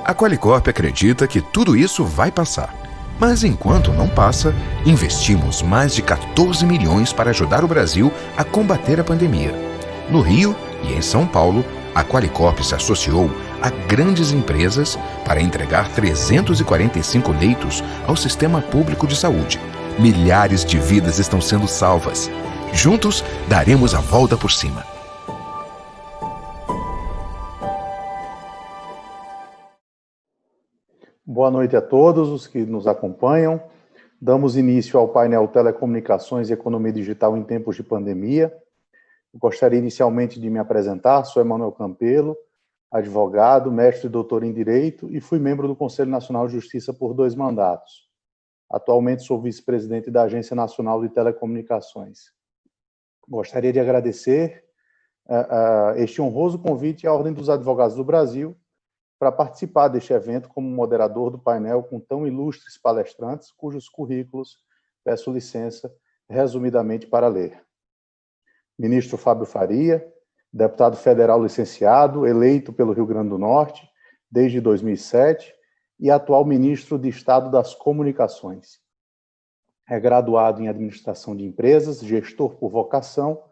A Qualicorp acredita que tudo isso vai passar. Mas enquanto não passa, investimos mais de 14 milhões para ajudar o Brasil a combater a pandemia. No Rio e em São Paulo, a Qualicorp se associou a grandes empresas para entregar 345 leitos ao sistema público de saúde. Milhares de vidas estão sendo salvas. Juntos, daremos a volta por cima. Boa noite a todos os que nos acompanham. Damos início ao painel Telecomunicações e Economia Digital em Tempos de Pandemia. Eu gostaria inicialmente de me apresentar. Sou Emanuel Campelo, advogado, mestre e doutor em Direito e fui membro do Conselho Nacional de Justiça por 2 mandatos. Atualmente sou vice-presidente da Agência Nacional de Telecomunicações. Gostaria de agradecer este honroso convite à Ordem dos Advogados do Brasil para participar deste evento como moderador do painel com tão ilustres palestrantes, cujos currículos peço licença, resumidamente, para ler. Ministro Fábio Faria, deputado federal licenciado, eleito pelo Rio Grande do Norte desde 2007 e atual ministro de Estado das Comunicações. É graduado em Administração de Empresas, gestor por vocação.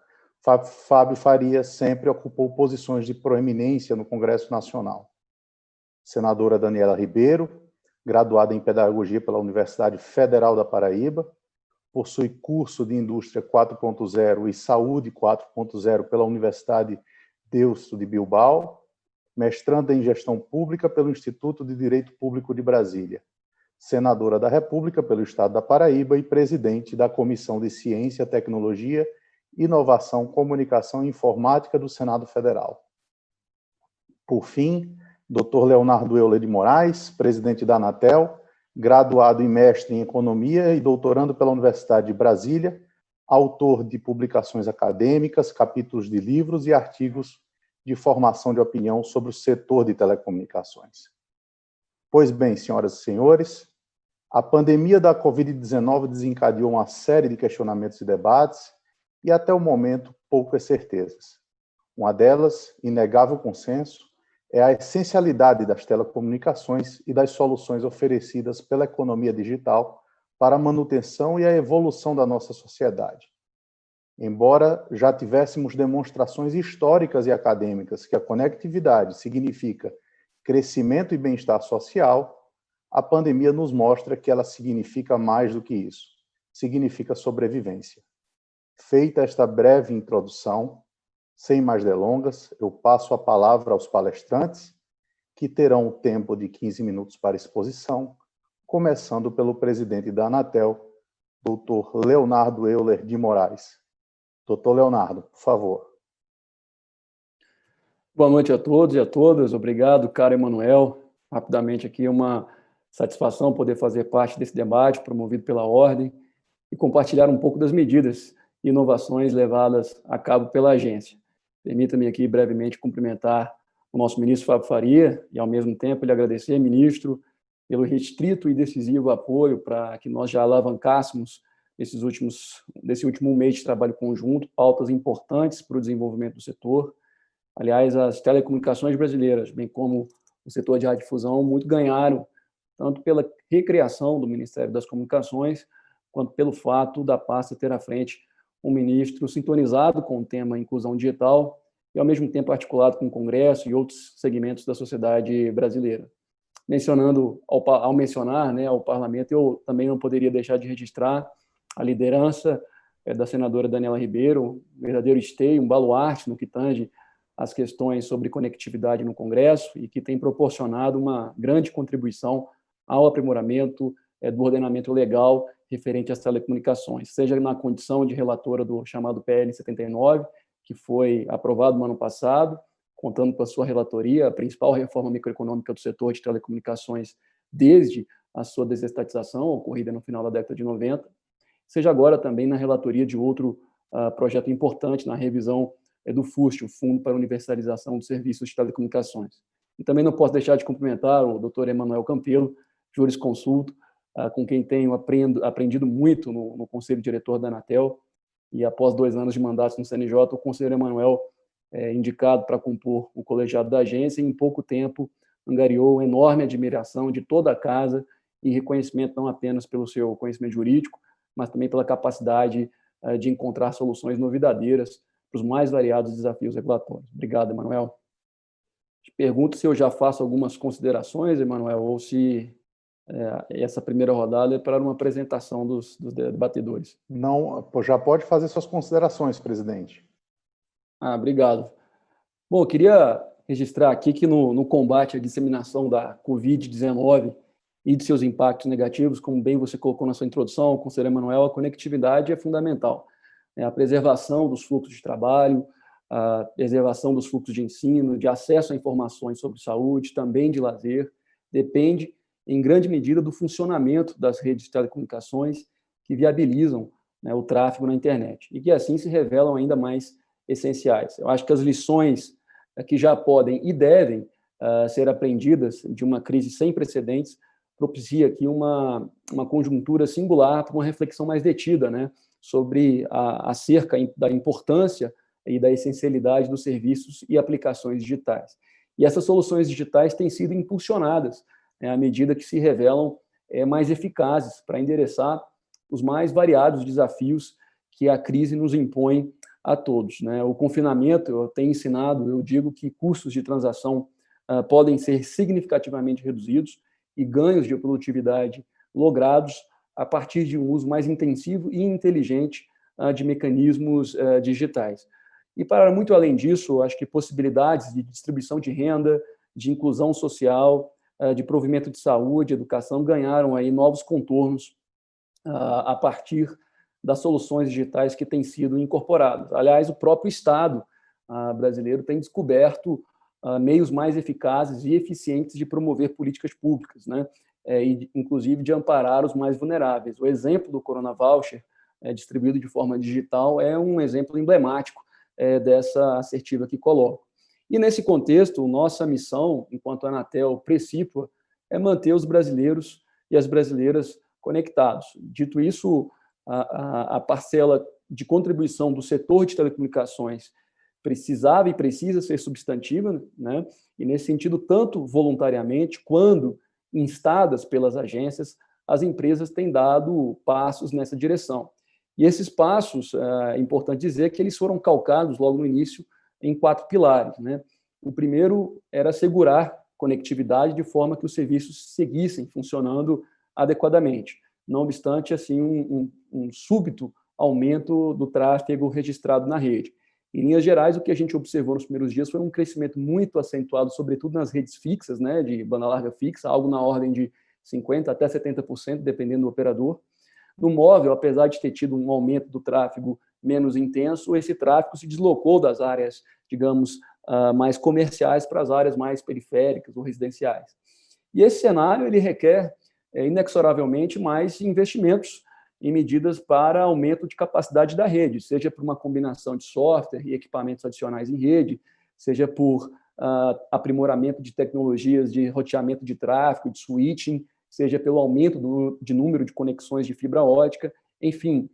Fábio Faria sempre ocupou posições de proeminência no Congresso Nacional. Senadora Daniela Ribeiro, graduada em Pedagogia pela Universidade Federal da Paraíba, possui curso de Indústria 4.0 e Saúde 4.0 pela Universidade Deusto de Bilbao, mestranda em Gestão Pública pelo Instituto de Direito Público de Brasília, senadora da República pelo Estado da Paraíba e presidente da Comissão de Ciência, Tecnologia, Inovação, Comunicação e Informática do Senado Federal. Por fim, Dr. Leonardo Euler de Moraes, presidente da Anatel, graduado e mestre em Economia e doutorando pela Universidade de Brasília, autor de publicações acadêmicas, capítulos de livros e artigos de formação de opinião sobre o setor de telecomunicações. Pois bem, senhoras e senhores, a pandemia da Covid-19 desencadeou uma série de questionamentos e debates e, até o momento, poucas certezas. Uma delas, inegável consenso, é a essencialidade das telecomunicações e das soluções oferecidas pela economia digital para a manutenção e a evolução da nossa sociedade. Embora já tivéssemos demonstrações históricas e acadêmicas que a conectividade significa crescimento e bem-estar social, a pandemia nos mostra que ela significa mais do que isso. Significa sobrevivência. Feita esta breve introdução, sem mais delongas, eu passo a palavra aos palestrantes, que terão o tempo de 15 minutos para exposição, começando pelo presidente da Anatel, Dr. Leonardo Euler de Moraes. Dr. Leonardo, por favor. Boa noite a todos e a todas. Obrigado, caro Emanuel. Rapidamente aqui, uma satisfação poder fazer parte desse debate promovido pela Ordem e compartilhar um pouco das medidas e inovações levadas a cabo pela agência. Permita-me aqui brevemente cumprimentar o nosso ministro Fábio Faria e, ao mesmo tempo, lhe agradecer, ministro, pelo restrito e decisivo apoio para que nós já alavancássemos desse último mês de trabalho conjunto, pautas importantes para o desenvolvimento do setor. Aliás, as telecomunicações brasileiras, bem como o setor de radiodifusão, muito ganharam, tanto pela recriação do Ministério das Comunicações, quanto pelo fato da pasta ter à frente um ministro sintonizado com o tema inclusão digital e, ao mesmo tempo, articulado com o Congresso e outros segmentos da sociedade brasileira. Ao mencionar, né, ao parlamento, eu também não poderia deixar de registrar a liderança da senadora Daniela Ribeiro, um verdadeiro esteio, um baluarte no que tange as questões sobre conectividade no Congresso e que tem proporcionado uma grande contribuição ao aprimoramento do ordenamento legal referente às telecomunicações, seja na condição de relatora do chamado PL 79, que foi aprovado no ano passado, contando com a sua relatoria, a principal reforma microeconômica do setor de telecomunicações desde a sua desestatização, ocorrida no final da década de 90, seja agora também na relatoria de outro projeto importante na revisão do FUST, o Fundo para a Universalização dos Serviços de Telecomunicações. E também não posso deixar de cumprimentar o Dr. Emanuel Campelo, jurisconsulto, com quem tenho aprendido muito no Conselho Diretor da Anatel, e após 2 anos de mandato no CNJ, o conselheiro Emanuel indicado para compor o colegiado da agência, e em pouco tempo angariou enorme admiração de toda a casa e reconhecimento não apenas pelo seu conhecimento jurídico, mas também pela capacidade de encontrar soluções novidadeiras para os mais variados desafios regulatórios. Obrigado, Emanuel. Te pergunto se eu já faço algumas considerações, Emanuel, ou se essa primeira rodada é para uma apresentação dos debatedores. Não, já pode fazer suas considerações, presidente. Obrigado. Bom, eu queria registrar aqui que no combate à disseminação da Covid-19 e de seus impactos negativos, como bem você colocou na sua introdução, conselheiro Emanuel, a conectividade é fundamental. A preservação dos fluxos de trabalho, a preservação dos fluxos de ensino, de acesso a informações sobre saúde, também de lazer, depende, em grande medida, do funcionamento das redes de telecomunicações que viabilizam, né, o tráfego na internet, e que assim se revelam ainda mais essenciais. Eu acho que as lições que já podem e devem ser aprendidas de uma crise sem precedentes propicia aqui uma conjuntura singular para uma reflexão mais detida, né, sobre acerca da importância e da essencialidade dos serviços e aplicações digitais. E essas soluções digitais têm sido impulsionadas, né, à medida que se revelam mais eficazes para endereçar os mais variados desafios que a crise nos impõe a todos, né? O confinamento, eu tenho ensinado, eu digo que custos de transação podem ser significativamente reduzidos e ganhos de produtividade logrados a partir de um uso mais intensivo e inteligente de mecanismos digitais. E para muito além disso, acho que possibilidades de distribuição de renda, de inclusão social, de provimento de saúde, educação, ganharam aí novos contornos a partir das soluções digitais que têm sido incorporadas. Aliás, o próprio Estado brasileiro tem descoberto meios mais eficazes e eficientes de promover políticas públicas, né? E, inclusive, de amparar os mais vulneráveis. O exemplo do Corona Voucher, distribuído de forma digital, é um exemplo emblemático dessa assertiva que coloco. E, nesse contexto, nossa missão, enquanto Anatel precípua, é manter os brasileiros e as brasileiras conectados. Dito isso, a parcela de contribuição do setor de telecomunicações precisava e precisa ser substantiva, né? E, nesse sentido, tanto voluntariamente quanto instadas pelas agências, as empresas têm dado passos nessa direção. E esses passos, é importante dizer que eles foram calcados logo no início em 4 pilares, né? O primeiro era assegurar conectividade de forma que os serviços seguissem funcionando adequadamente. Não obstante, assim, um súbito aumento do tráfego registrado na rede. Em linhas gerais, o que a gente observou nos primeiros dias foi um crescimento muito acentuado, sobretudo nas redes fixas, né, de banda larga fixa, algo na ordem de 50% até 70%, dependendo do operador. No móvel, apesar de ter tido um aumento do tráfego menos intenso, esse tráfego se deslocou das áreas, digamos, mais comerciais para as áreas mais periféricas ou residenciais. E esse cenário ele requer inexoravelmente mais investimentos em medidas para aumento de capacidade da rede, seja por uma combinação de software e equipamentos adicionais em rede, seja por aprimoramento de tecnologias de roteamento de tráfego, de switching, seja pelo aumento de número de conexões de fibra ótica, enfim,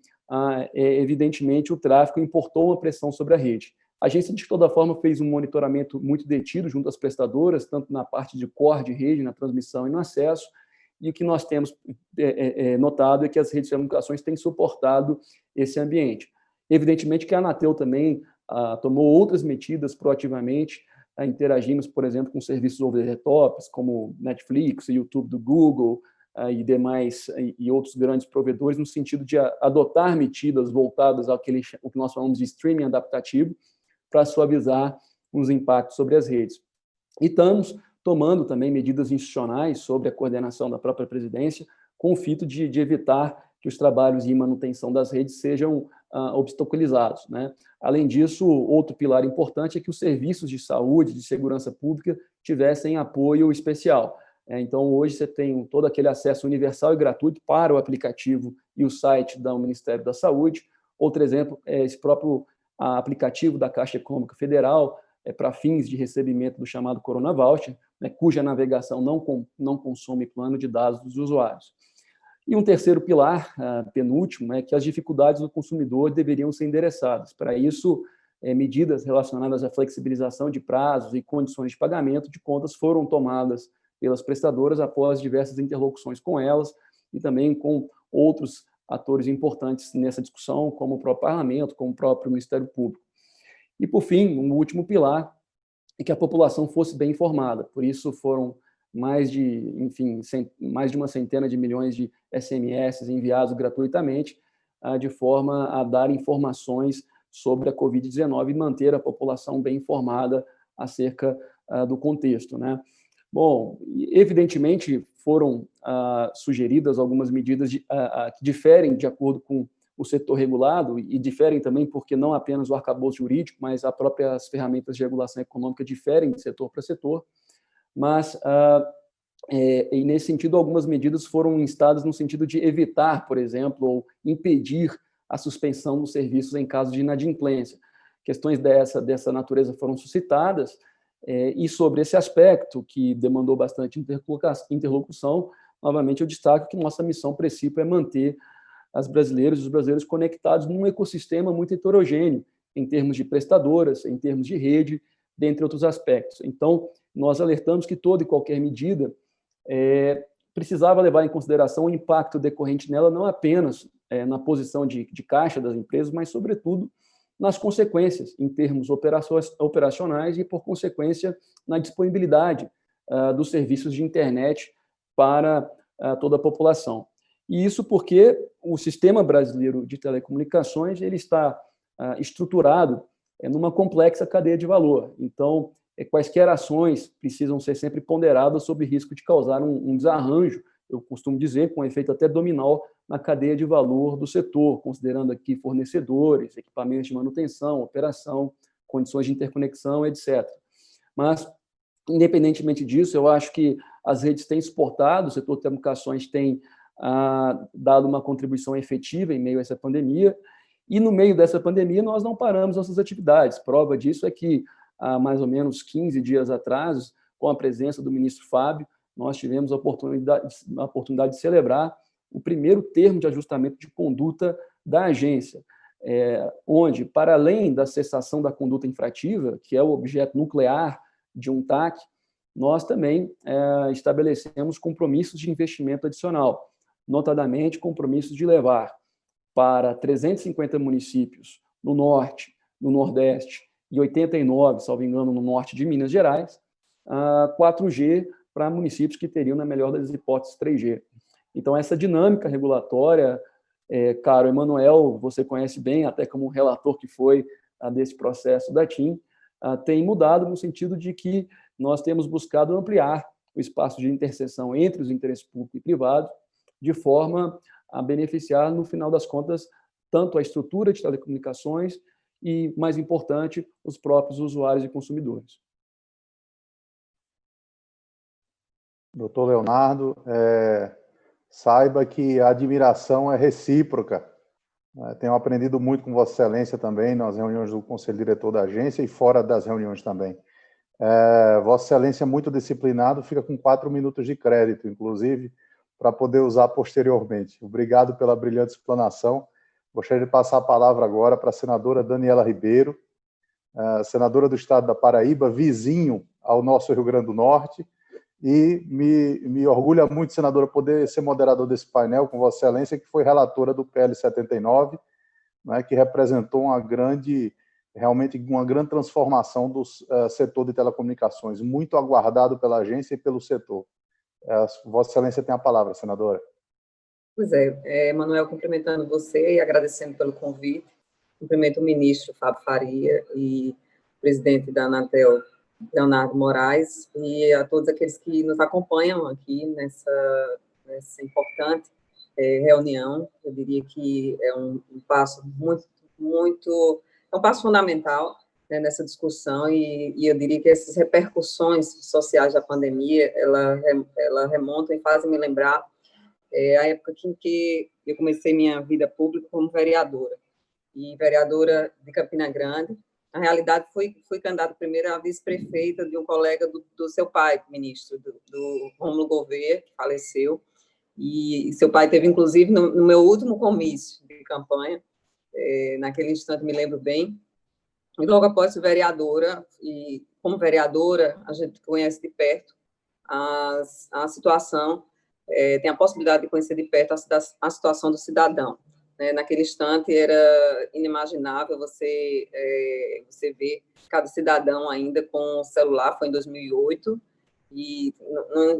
evidentemente o tráfego importou uma pressão sobre a rede. A agência, de toda forma, fez um monitoramento muito detido junto às prestadoras, tanto na parte de core de rede, na transmissão e no acesso, e o que nós temos notado é que as redes de telecomunicações têm suportado esse ambiente. Evidentemente que a Anatel também tomou outras medidas proativamente interagimos, por exemplo, com serviços over the tops, como Netflix, YouTube do Google, e demais, e outros grandes provedores, no sentido de adotar medidas voltadas o que nós chamamos de streaming adaptativo, para suavizar os impactos sobre as redes. E estamos tomando também medidas institucionais sobre a coordenação da própria presidência, com o fito de evitar que os trabalhos de manutenção das redes sejam obstaculizados, né? Além disso, outro pilar importante é que os serviços de saúde, de segurança pública, tivessem apoio especial. Então, hoje você tem todo aquele acesso universal e gratuito para o aplicativo e o site do Ministério da Saúde. Outro exemplo é esse próprio aplicativo da Caixa Econômica Federal, para fins de recebimento do chamado Corona Voucher, né, cuja navegação não consome plano de dados dos usuários. E um terceiro pilar, penúltimo, é que as dificuldades do consumidor deveriam ser endereçadas. Para isso, medidas relacionadas à flexibilização de prazos e condições de pagamento de contas foram tomadas pelas prestadoras após diversas interlocuções com elas e também com outros atores importantes nessa discussão, como o próprio Parlamento, como o próprio Ministério Público. E, por fim, um último pilar é que a população fosse bem informada. Por isso, foram mais de uma centena de milhões de SMS enviados gratuitamente, de forma a dar informações sobre a Covid-19 e manter a população bem informada acerca do contexto, né? Bom, evidentemente foram sugeridas algumas medidas que diferem de acordo com o setor regulado e diferem também porque não apenas o arcabouço jurídico, mas as próprias ferramentas de regulação econômica diferem de setor para setor, mas, e nesse sentido, algumas medidas foram instadas no sentido de evitar, por exemplo, ou impedir a suspensão dos serviços em caso de inadimplência. Questões dessa natureza foram suscitadas, e sobre esse aspecto, que demandou bastante interlocução, novamente eu destaco que nossa missão, princípio, é manter as brasileiras e os brasileiros conectados num ecossistema muito heterogêneo, em termos de prestadoras, em termos de rede, dentre outros aspectos. Então, nós alertamos que toda e qualquer medida precisava levar em consideração o impacto decorrente nela, não apenas na posição de caixa das empresas, mas, sobretudo, nas consequências, em termos operacionais e, por consequência, na disponibilidade dos serviços de internet para toda a população. E isso porque o sistema brasileiro de telecomunicações ele está estruturado numa complexa cadeia de valor. Então, quaisquer ações precisam ser sempre ponderadas sob risco de causar um desarranjo, eu costumo dizer, com efeito até dominal na cadeia de valor do setor, considerando aqui fornecedores, equipamentos de manutenção, operação, condições de interconexão, etc. Mas, independentemente disso, eu acho que as redes têm suportado, o setor de telecomunicações tem dado uma contribuição efetiva em meio a essa pandemia, e no meio dessa pandemia nós não paramos nossas atividades. Prova disso é que, há mais ou menos 15 dias atrás, com a presença do ministro Fábio, nós tivemos a oportunidade de celebrar o primeiro termo de ajustamento de conduta da agência, onde, para além da cessação da conduta infrativa, que é o objeto nuclear de um TAC, nós também estabelecemos compromissos de investimento adicional, notadamente compromissos de levar para 350 municípios no norte, no nordeste e 89, salvo engano, no norte de Minas Gerais, 4G para municípios que teriam, na melhor das hipóteses, 3G. Então, essa dinâmica regulatória, caro Emanuel, você conhece bem, até como relator que foi desse processo da TIM, tem mudado no sentido de que nós temos buscado ampliar o espaço de interseção entre os interesses públicos e privados, de forma a beneficiar, no final das contas, tanto a estrutura de telecomunicações e, mais importante, os próprios usuários e consumidores. Doutor Leonardo, saiba que a admiração é recíproca. Tenho aprendido muito com Vossa Excelência também nas reuniões do Conselho Diretor da agência e fora das reuniões também. Vossa Excelência é muito disciplinado, fica com 4 minutos de crédito, inclusive, para poder usar posteriormente. Obrigado pela brilhante explanação. Gostaria de passar a palavra agora para a senadora Daniela Ribeiro, senadora do estado da Paraíba, vizinho ao nosso Rio Grande do Norte, e me orgulha muito, senadora, poder ser moderador desse painel com Vossa Excelência, que foi relatora do PL 79, né, que representou uma grande realmente uma grande transformação do setor de telecomunicações, muito aguardado pela agência e pelo setor. Vossa Excelência tem a palavra, senadora. Pois é, Manuel, cumprimentando você e agradecendo pelo convite. Cumprimento o ministro Fábio Faria e o presidente da Anatel, Leonardo Moraes, e a todos aqueles que nos acompanham aqui nessa importante reunião. Eu diria que é um passo é um passo fundamental, né, nessa discussão, e eu diria que essas repercussões sociais da pandemia, ela remontam e fazem me lembrar a época em que eu comecei minha vida pública como vereadora, e vereadora de Campina Grande. Na realidade, fui candidata primeiro a vice-prefeita de um colega do seu pai, ministro, do Rômulo Gouveia, que faleceu, e seu pai teve, inclusive, no meu último comício de campanha, naquele instante me lembro bem, e logo após ser vereadora, e como vereadora, a gente conhece de perto a situação, tem a possibilidade de conhecer de perto a situação do cidadão. Naquele instante era inimaginável você ver cada cidadão ainda com o celular, foi em 2008, e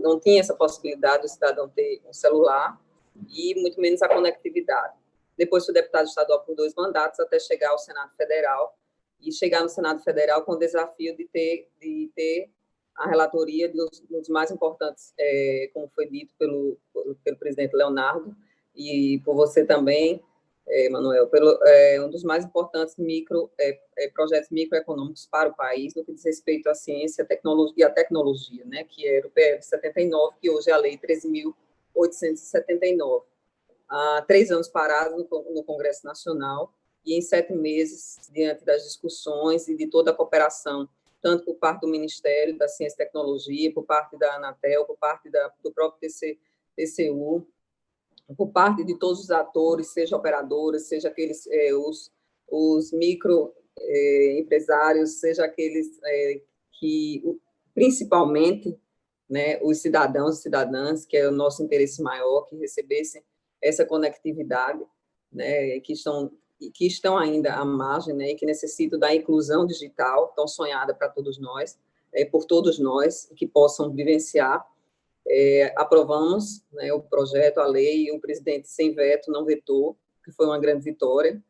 não tinha essa possibilidade do cidadão ter um celular, e muito menos a conectividade. Depois fui deputado estadual por 2 mandatos, até chegar ao Senado Federal, e chegar no Senado Federal com o desafio de ter a relatoria dos mais importantes, como foi dito pelo presidente Leonardo, e por você também, Manuel, um dos mais importantes projetos microeconômicos para o país, no que diz respeito à ciência e à tecnologia, né, que era o PL 79, que hoje é a Lei 13.879. Há 3 anos parados no Congresso Nacional, e em 7 meses, diante das discussões e de toda a cooperação, tanto por parte do Ministério da Ciência e Tecnologia, por parte da Anatel, por parte do próprio TCU, por parte de todos os atores, seja operadoras, seja aqueles, os microempresários, seja aqueles que, principalmente, né, os cidadãos e cidadãs, que é o nosso interesse maior, que recebessem essa conectividade, né, que estão ainda à margem, né, e que necessitam da inclusão digital, tão sonhada para todos nós, por todos nós, que possam vivenciar. Aprovamos, né, o projeto, a lei, e o presidente sem veto não vetou, que foi uma grande vitória,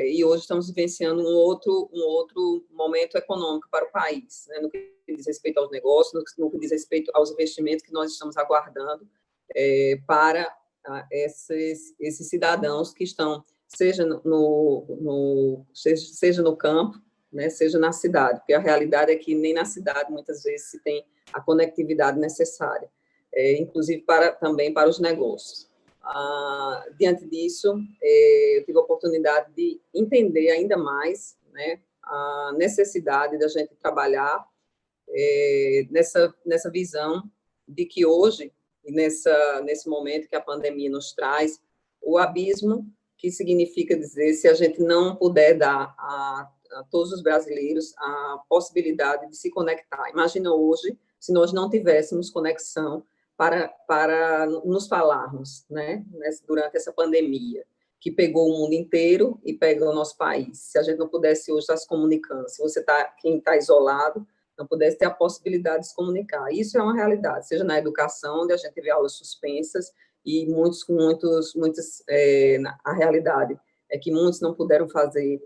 e hoje estamos vivenciando um outro momento econômico para o país, né, no que diz respeito aos negócios, no que diz respeito aos investimentos que nós estamos aguardando para esses cidadãos que estão, seja no campo, né, seja na cidade, porque a realidade é que nem na cidade, muitas vezes, se tem a conectividade necessária, inclusive também para os negócios. Diante disso, eu tive a oportunidade de entender ainda mais, né, a necessidade da gente trabalhar nessa visão de que hoje, e nesse momento que a pandemia nos traz, o abismo, que significa dizer, se a gente não puder dar a todos os brasileiros a possibilidade de se conectar. Imagina hoje, se nós não tivéssemos conexão para nos falarmos, né, durante essa pandemia, que pegou o mundo inteiro e pegou o nosso país. Se a gente não pudesse hoje estar se comunicando, se quem está isolado, não pudesse ter a possibilidade de se comunicar. Isso é uma realidade, seja na educação, onde a gente vê aulas suspensas, e a realidade é que muitos não puderam fazer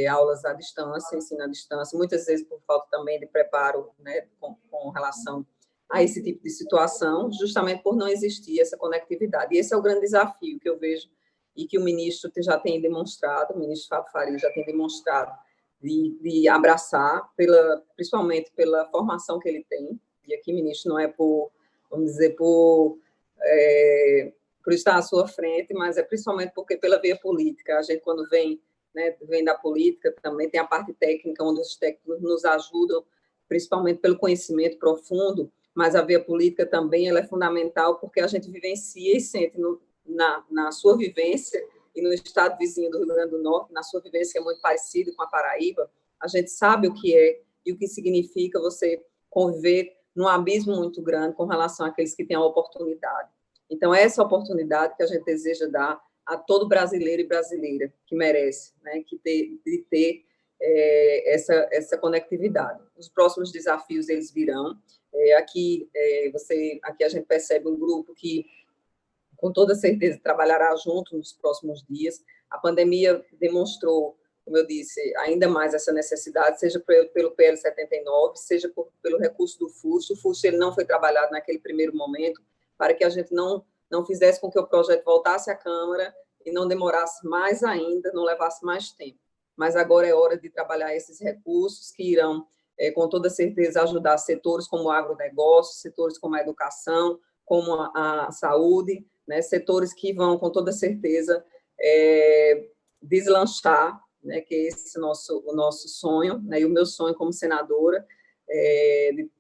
aulas à distância, ensino à distância, muitas vezes por falta também de preparo, né, com relação a esse tipo de situação, justamente por não existir essa conectividade. E esse é o grande desafio que eu vejo e que o ministro já tem demonstrado, o ministro Fábio Faria já tem demonstrado, de abraçar, principalmente pela formação que ele tem, e aqui, ministro, não é por estar à sua frente, mas é principalmente porque pela via política, a gente quando vem da política, também tem a parte técnica, onde os técnicos nos ajudam, principalmente pelo conhecimento profundo, mas a via política também ela é fundamental, porque a gente vivencia e sente na sua vivência, e no estado vizinho do Rio Grande do Norte, na sua vivência, que é muito parecido com a Paraíba, a gente sabe o que é e o que significa você conviver num abismo muito grande com relação àqueles que têm a oportunidade. Então, essa oportunidade que a gente deseja dar a todo brasileiro e brasileira que merece, né, de ter essa conectividade. Os próximos desafios, eles virão. Aqui a gente percebe um grupo que, com toda certeza, trabalhará junto nos próximos dias. A pandemia demonstrou, como eu disse, ainda mais essa necessidade, seja pelo PL 79, seja pelo recurso do FUST. O FUST ele não foi trabalhado naquele primeiro momento, para que a gente não fizesse com que o projeto voltasse à Câmara e não demorasse mais ainda, não levasse mais tempo. Mas agora é hora de trabalhar esses recursos que irão, com toda certeza, ajudar setores como o agronegócio, setores como a educação, como a saúde, né? Setores que vão, com toda certeza, deslanchar, né? Que é esse o nosso sonho, né? E o meu sonho como senadora,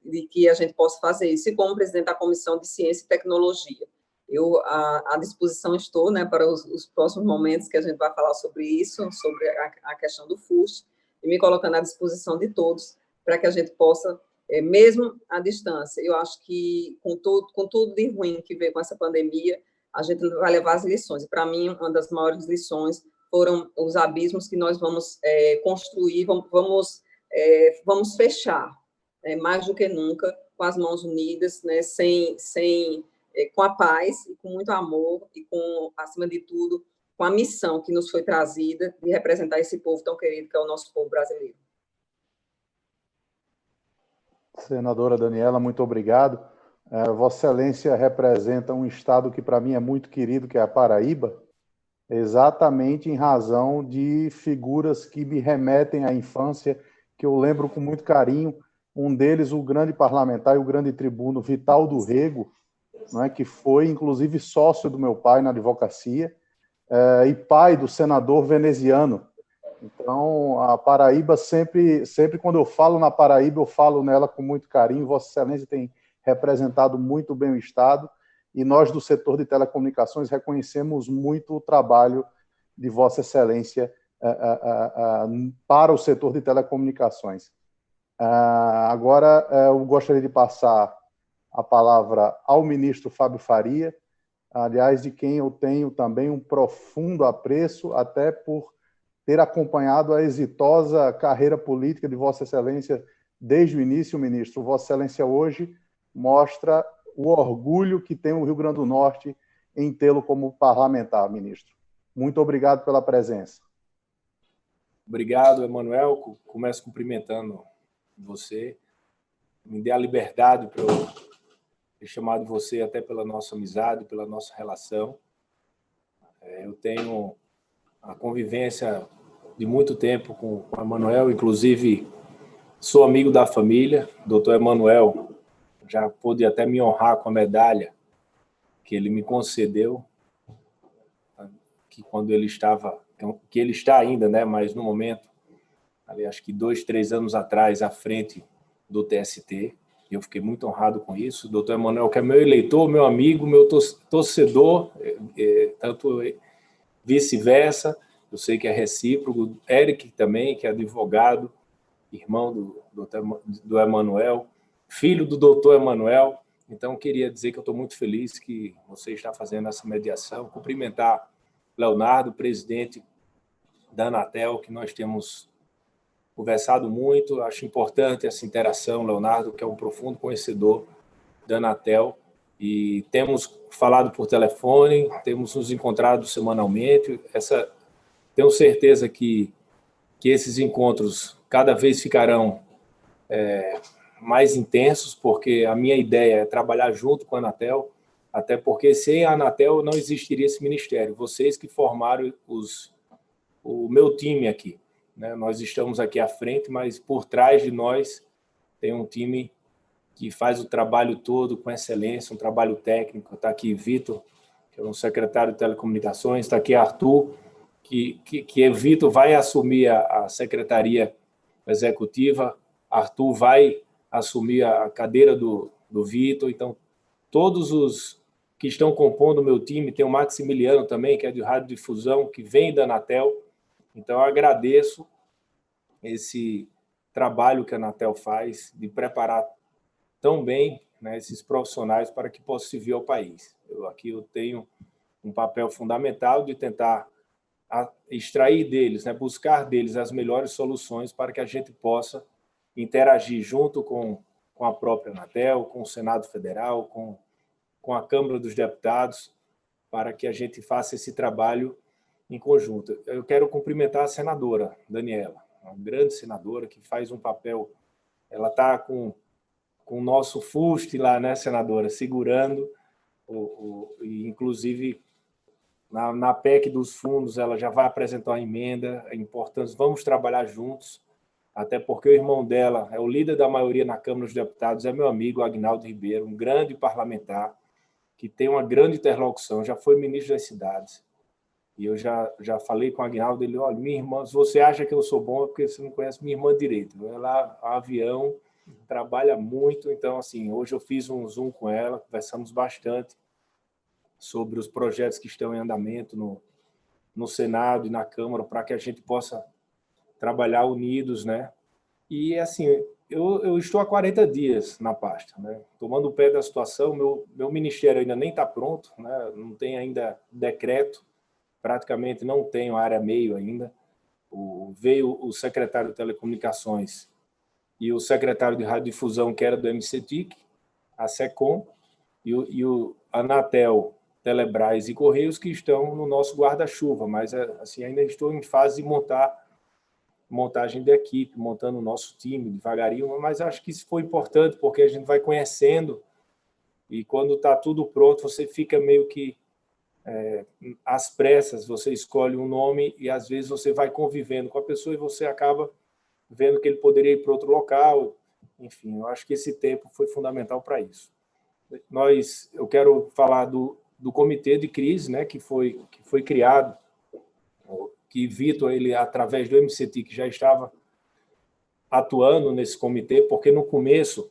de que a gente possa fazer isso. E como presidente da Comissão de Ciência e Tecnologia, eu à disposição estou, né, para os próximos momentos que a gente vai falar sobre isso, sobre a questão do FUST, e me colocando à disposição de todos, para que a gente possa, mesmo à distância, eu acho que com tudo de ruim que veio com essa pandemia, a gente vai levar as lições. E, para mim, uma das maiores lições foram os abismos que nós vamos construir, vamos fechar, mais do que nunca, com as mãos unidas, né, com a paz e com muito amor e com, acima de tudo, com a missão que nos foi trazida de representar esse povo tão querido que é o nosso povo brasileiro. Senadora Daniela, muito obrigado. Vossa Excelência representa um estado que para mim é muito querido, que é a Paraíba, exatamente em razão de figuras que me remetem à infância, que eu lembro com muito carinho. Um deles, o grande parlamentar e o grande tribuno Vital do Rego, não é, que foi, inclusive, sócio do meu pai na advocacia, e pai do senador veneziano. Então, a Paraíba, sempre quando eu falo na Paraíba, eu falo nela com muito carinho. Vossa Excelência tem representado muito bem o Estado, e nós, do setor de telecomunicações, reconhecemos muito o trabalho de Vossa Excelência para o setor de telecomunicações. Agora, eu gostaria de passar a palavra ao ministro Fábio Faria, aliás, de quem eu tenho também um profundo apreço, até por ter acompanhado a exitosa carreira política de Vossa Excelência desde o início, ministro. Vossa Excelência hoje mostra o orgulho que tem o Rio Grande do Norte em tê-lo como parlamentar, ministro. Muito obrigado pela presença. Obrigado, Emanuel. Começo cumprimentando você. Me dê a liberdade para eu ter chamado você até pela nossa amizade, pela nossa relação. Eu tenho a convivência de muito tempo com o Emanuel, inclusive sou amigo da família. O doutor Emanuel já pôde até me honrar com a medalha que ele me concedeu, que quando ele estava, que ele está ainda, né, mas no momento, ali, acho que 2, 3 anos atrás, à frente do TST, eu fiquei muito honrado com isso. O doutor Emanuel, que é meu eleitor, meu amigo, meu torcedor, tanto vice-versa, eu sei que é recíproco. Eric também, que é advogado, irmão do Emanuel, filho do doutor Emanuel. Então, queria dizer que eu estou muito feliz que você está fazendo essa mediação. Cumprimentar Leonardo, presidente da Anatel, que nós temos conversado muito. Acho importante essa interação, Leonardo, que é um profundo conhecedor da Anatel, e temos falado por telefone, temos nos encontrado semanalmente. Tenho certeza que esses encontros cada vez ficarão mais intensos, porque a minha ideia é trabalhar junto com a Anatel, até porque sem a Anatel não existiria esse ministério. Vocês que formaram o meu time aqui, né? Nós estamos aqui à frente, mas por trás de nós tem um time que faz o trabalho todo com excelência, um trabalho técnico. Está aqui Vitor, que é o secretário de Telecomunicações, está aqui Arthur, que Vitor vai assumir a secretaria executiva, Arthur vai assumir a cadeira do Vitor. Então, todos os que estão compondo o meu time, tem o Maximiliano também, que é de radiodifusão, que vem da Anatel. Então, eu agradeço esse trabalho que a Anatel faz de preparar tão bem, né, esses profissionais para que possam servir ao país. Aqui eu tenho um papel fundamental de tentar extrair deles, né, buscar deles as melhores soluções para que a gente possa interagir junto com a própria Anatel, com o Senado Federal, com a Câmara dos Deputados, para que a gente faça esse trabalho em conjunto. Eu quero cumprimentar a senadora Daniela, uma grande senadora que faz um papel, ela está com o nosso fuste lá, né, senadora, segurando, e inclusive na PEC dos fundos ela já vai apresentar uma emenda, é importante, vamos trabalhar juntos, até porque o irmão dela é o líder da maioria na Câmara dos Deputados, é meu amigo Agnaldo Ribeiro, um grande parlamentar, que tem uma grande interlocução, já foi ministro das cidades. E eu já falei com o Agnaldo, ele, olha, minha irmã, se você acha que eu sou bom, é porque você não conhece minha irmã direito. Ela é avião, trabalha muito, então, assim, hoje eu fiz um Zoom com ela, conversamos bastante sobre os projetos que estão em andamento no Senado e na Câmara, para que a gente possa trabalhar unidos, né? E, assim, eu estou há 40 dias na pasta, né? Tomando o pé da situação, meu ministério ainda nem está pronto, né? Não tem ainda decreto, praticamente não tenho área meio ainda. Veio o secretário de Telecomunicações e o secretário de Radiodifusão, que era do MCTIC, a SECOM, e o Anatel, Telebrás e Correios, que estão no nosso guarda-chuva, mas assim, ainda estou em fase de montagem de equipe, montando o nosso time devagarinho, mas acho que isso foi importante, porque a gente vai conhecendo e quando está tudo pronto, você fica meio que às pressas, você escolhe um nome e às vezes você vai convivendo com a pessoa e você acaba vendo que ele poderia ir para outro local. Enfim, eu acho que esse tempo foi fundamental para isso. Eu quero falar do comitê de crise, né, que foi criado, que Vitor, ele, através do MCTIC, já estava atuando nesse comitê, porque no começo,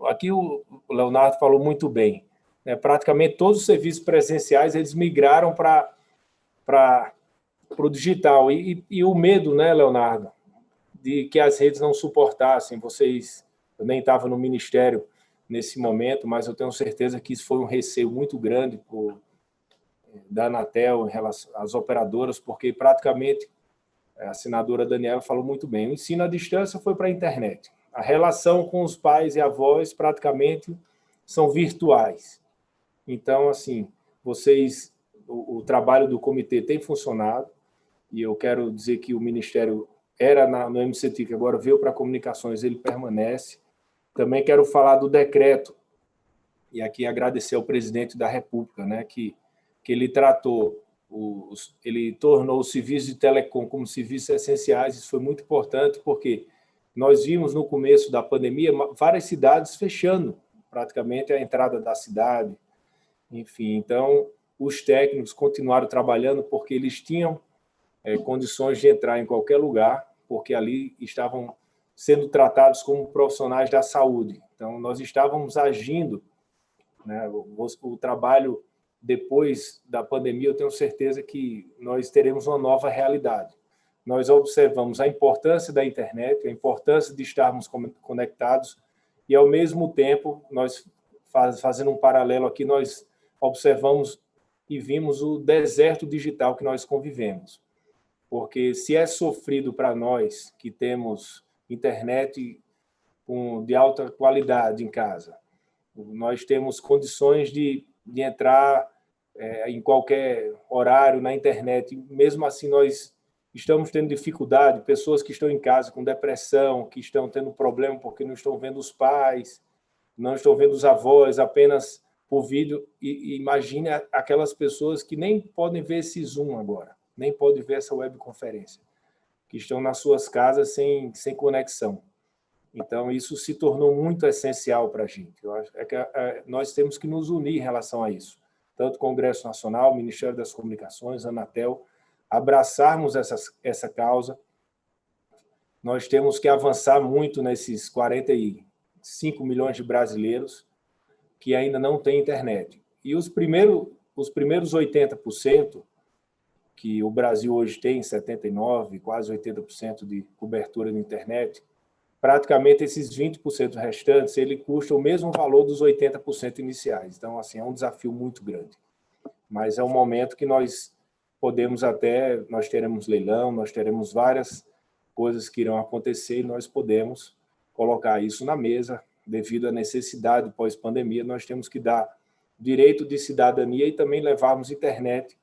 aqui o Leonardo falou muito bem, né, praticamente todos os serviços presenciais eles migraram para o digital, e o medo, né, Leonardo, de que as redes não suportassem, eu nem estava no Ministério nesse momento, mas eu tenho certeza que isso foi um receio muito grande da Anatel em relação às operadoras, porque praticamente a senadora Daniela falou muito bem, o ensino à distância foi para a internet. A relação com os pais e avós praticamente são virtuais. Então, assim, o trabalho do comitê tem funcionado, e eu quero dizer que o Ministério era no MCTIC, agora veio para comunicações, ele permanece. Também quero falar do decreto, e aqui agradecer ao presidente da República, né, que ele tratou, ele tornou os serviços de telecom como serviços essenciais. Isso foi muito importante, porque nós vimos no começo da pandemia várias cidades fechando praticamente a entrada da cidade. Enfim, então, os técnicos continuaram trabalhando porque eles tinham condições de entrar em qualquer lugar, porque ali estavam sendo tratados como profissionais da saúde. Então, nós estávamos agindo, né, o trabalho depois da pandemia, eu tenho certeza que nós teremos uma nova realidade. Nós observamos a importância da internet, a importância de estarmos conectados e, ao mesmo tempo, nós, fazendo um paralelo aqui, nós observamos e vimos o deserto digital que nós convivemos. Porque se é sofrido para nós que temos internet de alta qualidade em casa, nós temos condições de entrar em qualquer horário na internet, mesmo assim nós estamos tendo dificuldade, pessoas que estão em casa com depressão, que estão tendo problema porque não estão vendo os pais, não estão vendo os avós, apenas por vídeo, e imagine aquelas pessoas que nem podem ver esse Zoom agora, nem podem ver essa webconferência, que estão nas suas casas sem conexão. Então, isso se tornou muito essencial para a gente. Eu acho que nós temos que nos unir em relação a isso. Tanto o Congresso Nacional, o Ministério das Comunicações, a Anatel, abraçarmos essa causa. Nós temos que avançar muito nesses 45 milhões de brasileiros que ainda não têm internet. E os primeiros 80%, que o Brasil hoje tem, 79%, quase 80% de cobertura de internet, praticamente esses 20% restantes, ele custa o mesmo valor dos 80% iniciais. Então, assim, é um desafio muito grande. Mas é um momento que nós nós teremos leilão, nós teremos várias coisas que irão acontecer e nós podemos colocar isso na mesa. Devido à necessidade pós-pandemia, nós temos que dar direito de cidadania e também levarmos internet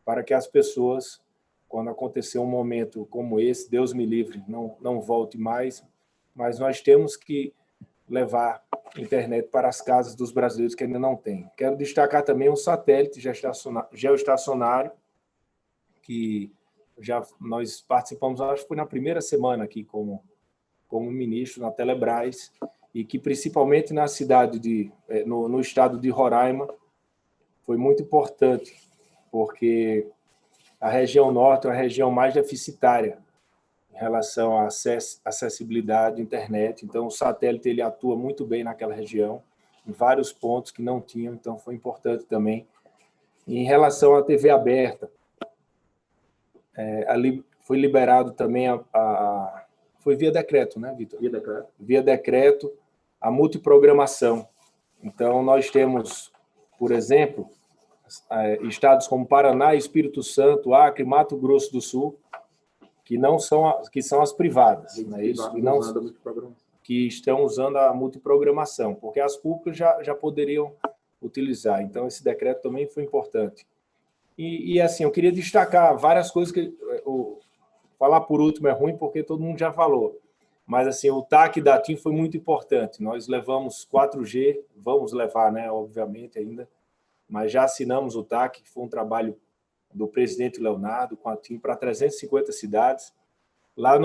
para que as pessoas, quando acontecer um momento como esse, Deus me livre, não volte mais, mas nós temos que levar internet para as casas dos brasileiros que ainda não têm. Quero destacar também um satélite geoestacionário, que nós participamos, acho que foi na primeira semana aqui como ministro na Telebrás, e que principalmente na cidade no estado de Roraima foi muito importante, porque a região norte é a região mais deficitária em relação à acessibilidade à internet. Então, o satélite ele atua muito bem naquela região, em vários pontos que não tinham, então foi importante também. E em relação à TV aberta, ali foi liberado também foi via decreto, né, Vitor? Via decreto. Via decreto, a multiprogramação. Então, nós temos, por exemplo, estados como Paraná, Espírito Santo, Acre, Mato Grosso do Sul, que são as privadas, né? Isso, que estão usando a multiprogramação, porque as públicas já poderiam utilizar. Então, esse decreto também foi importante. E assim, eu queria destacar várias coisas que... falar por último é ruim, porque todo mundo já falou. Mas, assim, o TAC da TIM foi muito importante. Nós levamos 4G, vamos levar, né, obviamente, ainda, mas já assinamos o TAC, que foi um trabalho do presidente Leonardo com a TIM para 350 cidades. Lá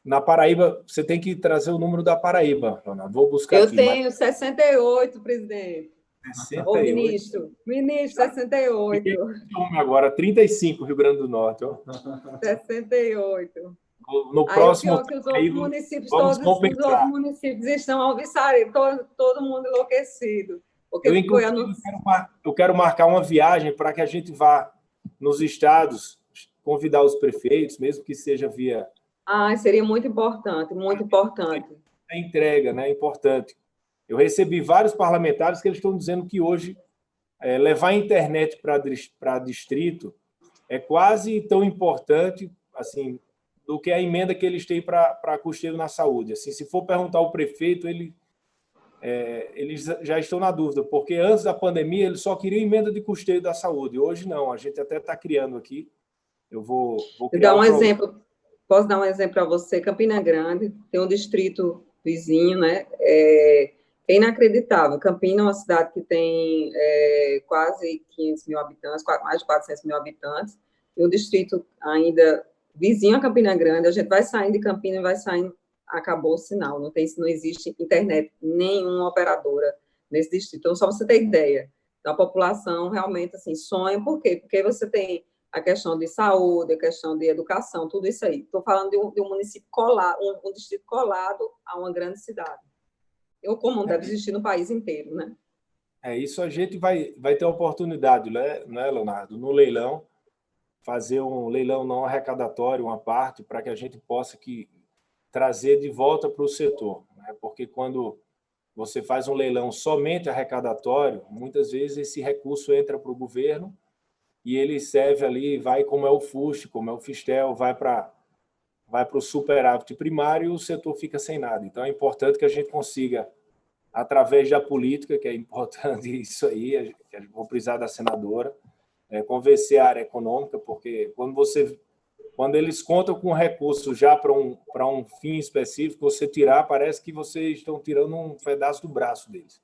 na Paraíba, você tem que trazer o número da Paraíba, Leonardo. Vou buscar eu aqui. Eu tenho 68, presidente. 68. Ô, ministro, 68. Agora, 35, Rio Grande do Norte. Ó. 68. No próximo... Aí, o pior é que os outros municípios, todos os outros municípios estão alvissados, todo mundo enlouquecido. Eu quero marcar uma viagem para que a gente vá nos estados, convidar os prefeitos, mesmo que seja via... seria muito importante, muito importante. A entrega, né? Importante. Eu recebi vários parlamentares que eles estão dizendo que hoje levar a internet para distrito é quase tão importante assim, do que a emenda que eles têm para custeio na saúde. Assim, se for perguntar ao prefeito, eles já estão na dúvida, porque antes da pandemia eles só queriam emenda de custeio da saúde. Hoje não, a gente até está criando aqui. Eu vou criar exemplo. Posso dar um exemplo para você? Campina Grande tem um distrito vizinho, né? É inacreditável. Campina é uma cidade que tem quase 500 mil habitantes, mais de 400 mil habitantes, e um distrito ainda vizinho a Campina Grande. A gente vai saindo de Campina e vai saindo, acabou o sinal, não existe internet, nenhuma operadora nesse distrito. Então, só para você ter ideia, a população realmente assim, sonha. Por quê? Porque você tem a questão de saúde, a questão de educação, tudo isso aí. Estou falando de um município colado, um distrito colado a uma grande cidade. O comum deve existir no país inteiro, né? Isso a gente vai ter a oportunidade, né, Leonardo, no leilão, fazer um leilão não arrecadatório, uma parte, para que a gente possa trazer de volta para o setor, né? Porque quando você faz um leilão somente arrecadatório, muitas vezes esse recurso entra para o governo e ele serve ali, vai como é o FUST, como é o FISTEL, vai para o superávit primário e o setor fica sem nada. Então, é importante que a gente consiga, através da política, que é importante isso aí, vou precisar da senadora, convencer a área econômica, porque quando eles contam com recursos já para um fim específico, você tirar, parece que vocês estão tirando um pedaço do braço deles.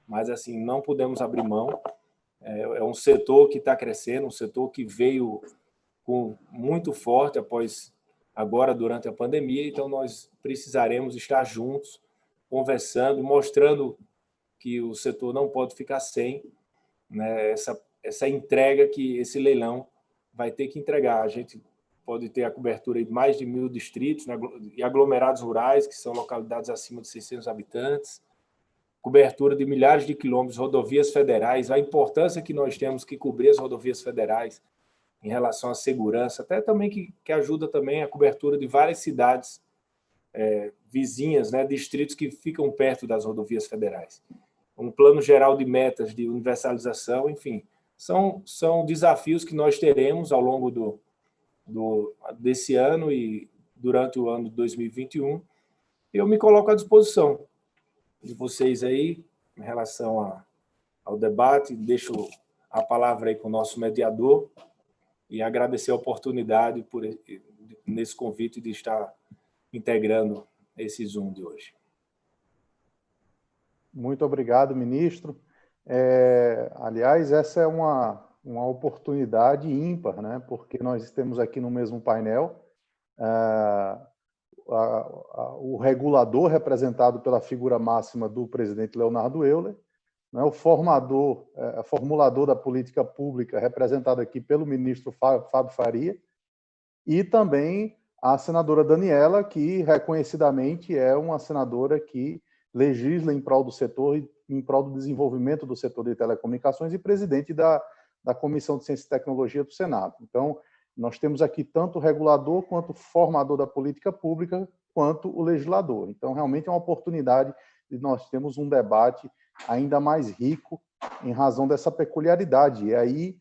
Mas, assim, não podemos abrir mão. É um setor que está crescendo, um setor que veio muito forte agora, durante a pandemia, então nós precisaremos estar juntos, conversando, mostrando que o setor não pode ficar sem, né, essa entrega que esse leilão vai ter que entregar. A gente pode ter a cobertura de mais de 1.000 distritos, né, e aglomerados rurais, que são localidades acima de 600 habitantes, cobertura de milhares de quilômetros, rodovias federais, a importância que nós temos que cobrir as rodovias federais em relação à segurança, até também que ajuda também a cobertura de várias cidades vizinhas, né, distritos que ficam perto das rodovias federais. Um plano geral de metas de universalização, enfim, são desafios que nós teremos ao longo desse ano e durante o ano de 2021. Eu me coloco à disposição de vocês aí em relação ao debate. Deixo a palavra aí com o nosso mediador e agradecer a oportunidade nesse convite de estar integrando esse Zoom de hoje. Muito obrigado, ministro. Aliás, essa é uma oportunidade ímpar, né? Porque nós temos aqui no mesmo painel o regulador, representado pela figura máxima do presidente Leonardo Euler, né? O formulador da política pública, representado aqui pelo ministro Fábio Faria, e também a senadora Daniela, que reconhecidamente é uma senadora que legisla em prol do setor e em prol do desenvolvimento do setor de telecomunicações e presidente da Comissão de Ciência e Tecnologia do Senado. Então, nós temos aqui tanto o regulador, quanto o formador da política pública, quanto o legislador. Então, realmente é uma oportunidade de nós termos um debate ainda mais rico em razão dessa peculiaridade. E aí,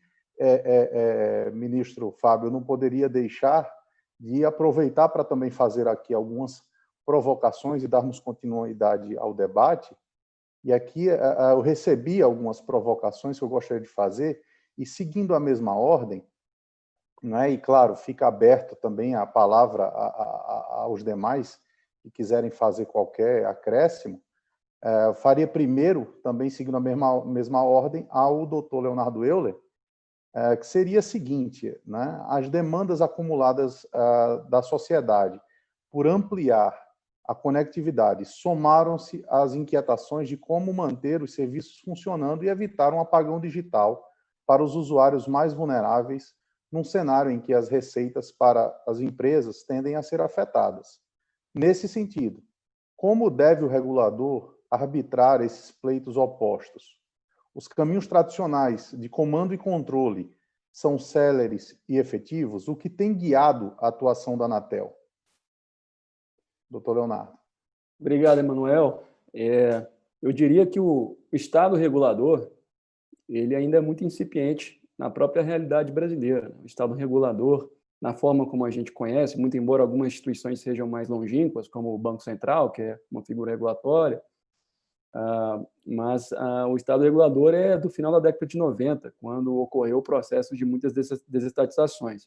ministro Fábio, eu não poderia deixar de aproveitar para também fazer aqui algumas provocações e darmos continuidade ao debate. E aqui eu recebi algumas provocações que eu gostaria de fazer, e seguindo a mesma ordem, né, e claro, fica aberto também a palavra aos demais que quiserem fazer qualquer acréscimo, faria primeiro, também seguindo a mesma ordem, ao doutor Leonardo Euler, que seria a seguinte, né, as demandas acumuladas da sociedade por ampliar a conectividade somaram-se às inquietações de como manter os serviços funcionando e evitar um apagão digital para os usuários mais vulneráveis, num cenário em que as receitas para as empresas tendem a ser afetadas. Nesse sentido, como deve o regulador arbitrar esses pleitos opostos? Os caminhos tradicionais de comando e controle são céleres e efetivos? O que tem guiado a atuação da Anatel? Doutor Leonardo. Obrigado, Emanuel. Eu diria que o Estado regulador ele ainda é muito incipiente na própria realidade brasileira. O Estado regulador, na forma como a gente conhece, muito embora algumas instituições sejam mais longínquas, como o Banco Central, que é uma figura regulatória, mas o Estado regulador é do final da década de 90, quando ocorreu o processo de muitas desestatizações.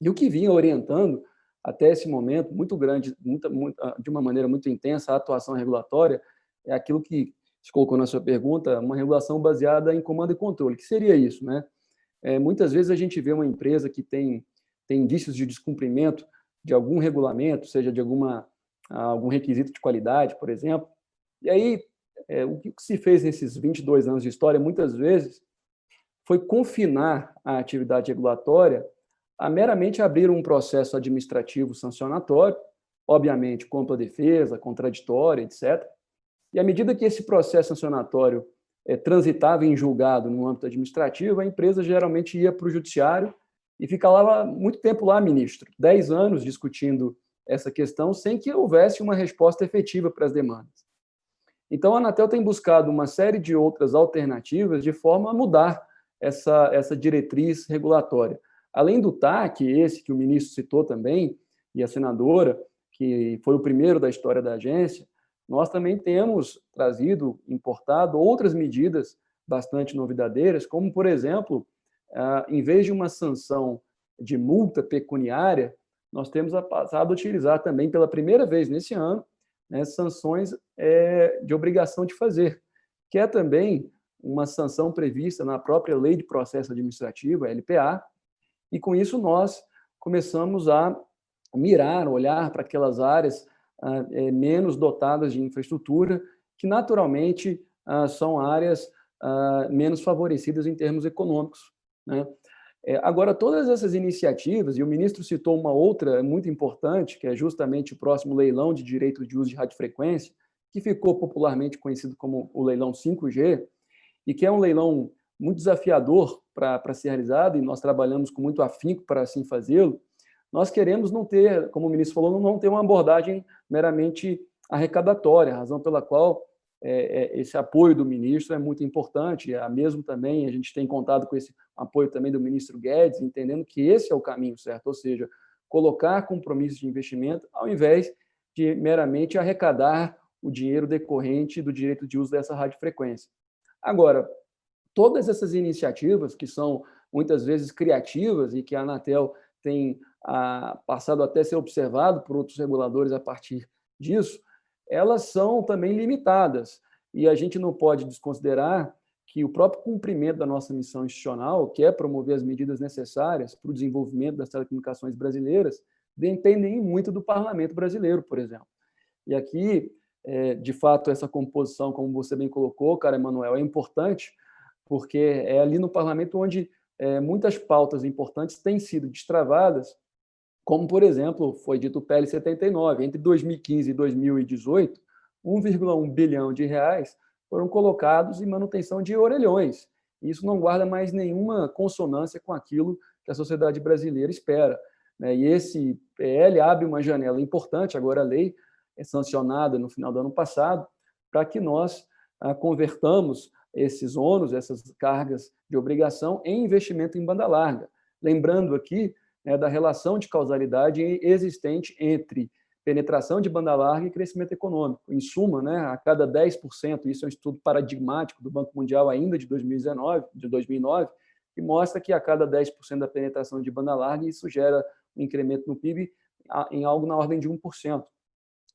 E o que vinha orientando até esse momento, muito grande, de uma maneira muito intensa, a atuação regulatória é aquilo que se colocou na sua pergunta, uma regulação baseada em comando e controle. O que seria isso, né? Muitas vezes a gente vê uma empresa que tem indícios de descumprimento de algum regulamento, seja de algum requisito de qualidade, por exemplo, e aí o que se fez nesses 22 anos de história, muitas vezes, foi confinar a atividade regulatória a meramente abrir um processo administrativo sancionatório, obviamente com ampla defesa, contraditória, etc. E à medida que esse processo sancionatório transitava em julgado no âmbito administrativo, a empresa geralmente ia para o judiciário e ficava muito tempo lá, ministro, 10 anos discutindo essa questão sem que houvesse uma resposta efetiva para as demandas. Então, a Anatel tem buscado uma série de outras alternativas de forma a mudar essa diretriz regulatória. Além do TAC, esse que o ministro citou também, e a senadora, que foi o primeiro da história da agência, nós também temos importado outras medidas bastante novidadeiras, como, por exemplo, em vez de uma sanção de multa pecuniária, nós temos passado a utilizar também, pela primeira vez nesse ano, né, sanções de obrigação de fazer, que é também uma sanção prevista na própria Lei de Processo Administrativo, a LPA, e com isso nós começamos a olhar para aquelas áreas menos dotadas de infraestrutura, que naturalmente são áreas menos favorecidas em termos econômicos, né? Agora, todas essas iniciativas, e o ministro citou uma outra muito importante, que é justamente o próximo leilão de direito de uso de radiofrequência, que ficou popularmente conhecido como o leilão 5G, e que é um leilão muito desafiador para ser realizado, e nós trabalhamos com muito afinco para assim fazê-lo. Nós queremos não ter, como o ministro falou, não ter uma abordagem meramente arrecadatória, razão pela qual esse apoio do ministro é muito importante. Mesmo também, a gente tem contado com esse apoio também do ministro Guedes, entendendo que esse é o caminho certo, ou seja, colocar compromissos de investimento ao invés de meramente arrecadar o dinheiro decorrente do direito de uso dessa radiofrequência. Agora, todas essas iniciativas, que são muitas vezes criativas e que a Anatel tem passado até a ser observado por outros reguladores a partir disso, elas são também limitadas. E a gente não pode desconsiderar que o próprio cumprimento da nossa missão institucional, que é promover as medidas necessárias para o desenvolvimento das telecomunicações brasileiras, dependem muito do parlamento brasileiro, por exemplo. E aqui, de fato, essa composição, como você bem colocou, cara, Emanuel, é importante, porque é ali no parlamento onde muitas pautas importantes têm sido destravadas, como, por exemplo, foi dito o PL 79, entre 2015 e 2018, 1,1 bilhão de reais foram colocados em manutenção de orelhões. Isso não guarda mais nenhuma consonância com aquilo que a sociedade brasileira espera. E esse PL abre uma janela importante, agora a lei é sancionada no final do ano passado, para que nós convertamos esses ônus, essas cargas de obrigação, em investimento em banda larga. Lembrando aqui da relação de causalidade existente entre penetração de banda larga e crescimento econômico. Em suma, a cada 10%, isso é um estudo paradigmático do Banco Mundial ainda de 2009, que mostra que a cada 10% da penetração de banda larga, isso gera um incremento no PIB em algo na ordem de 1%.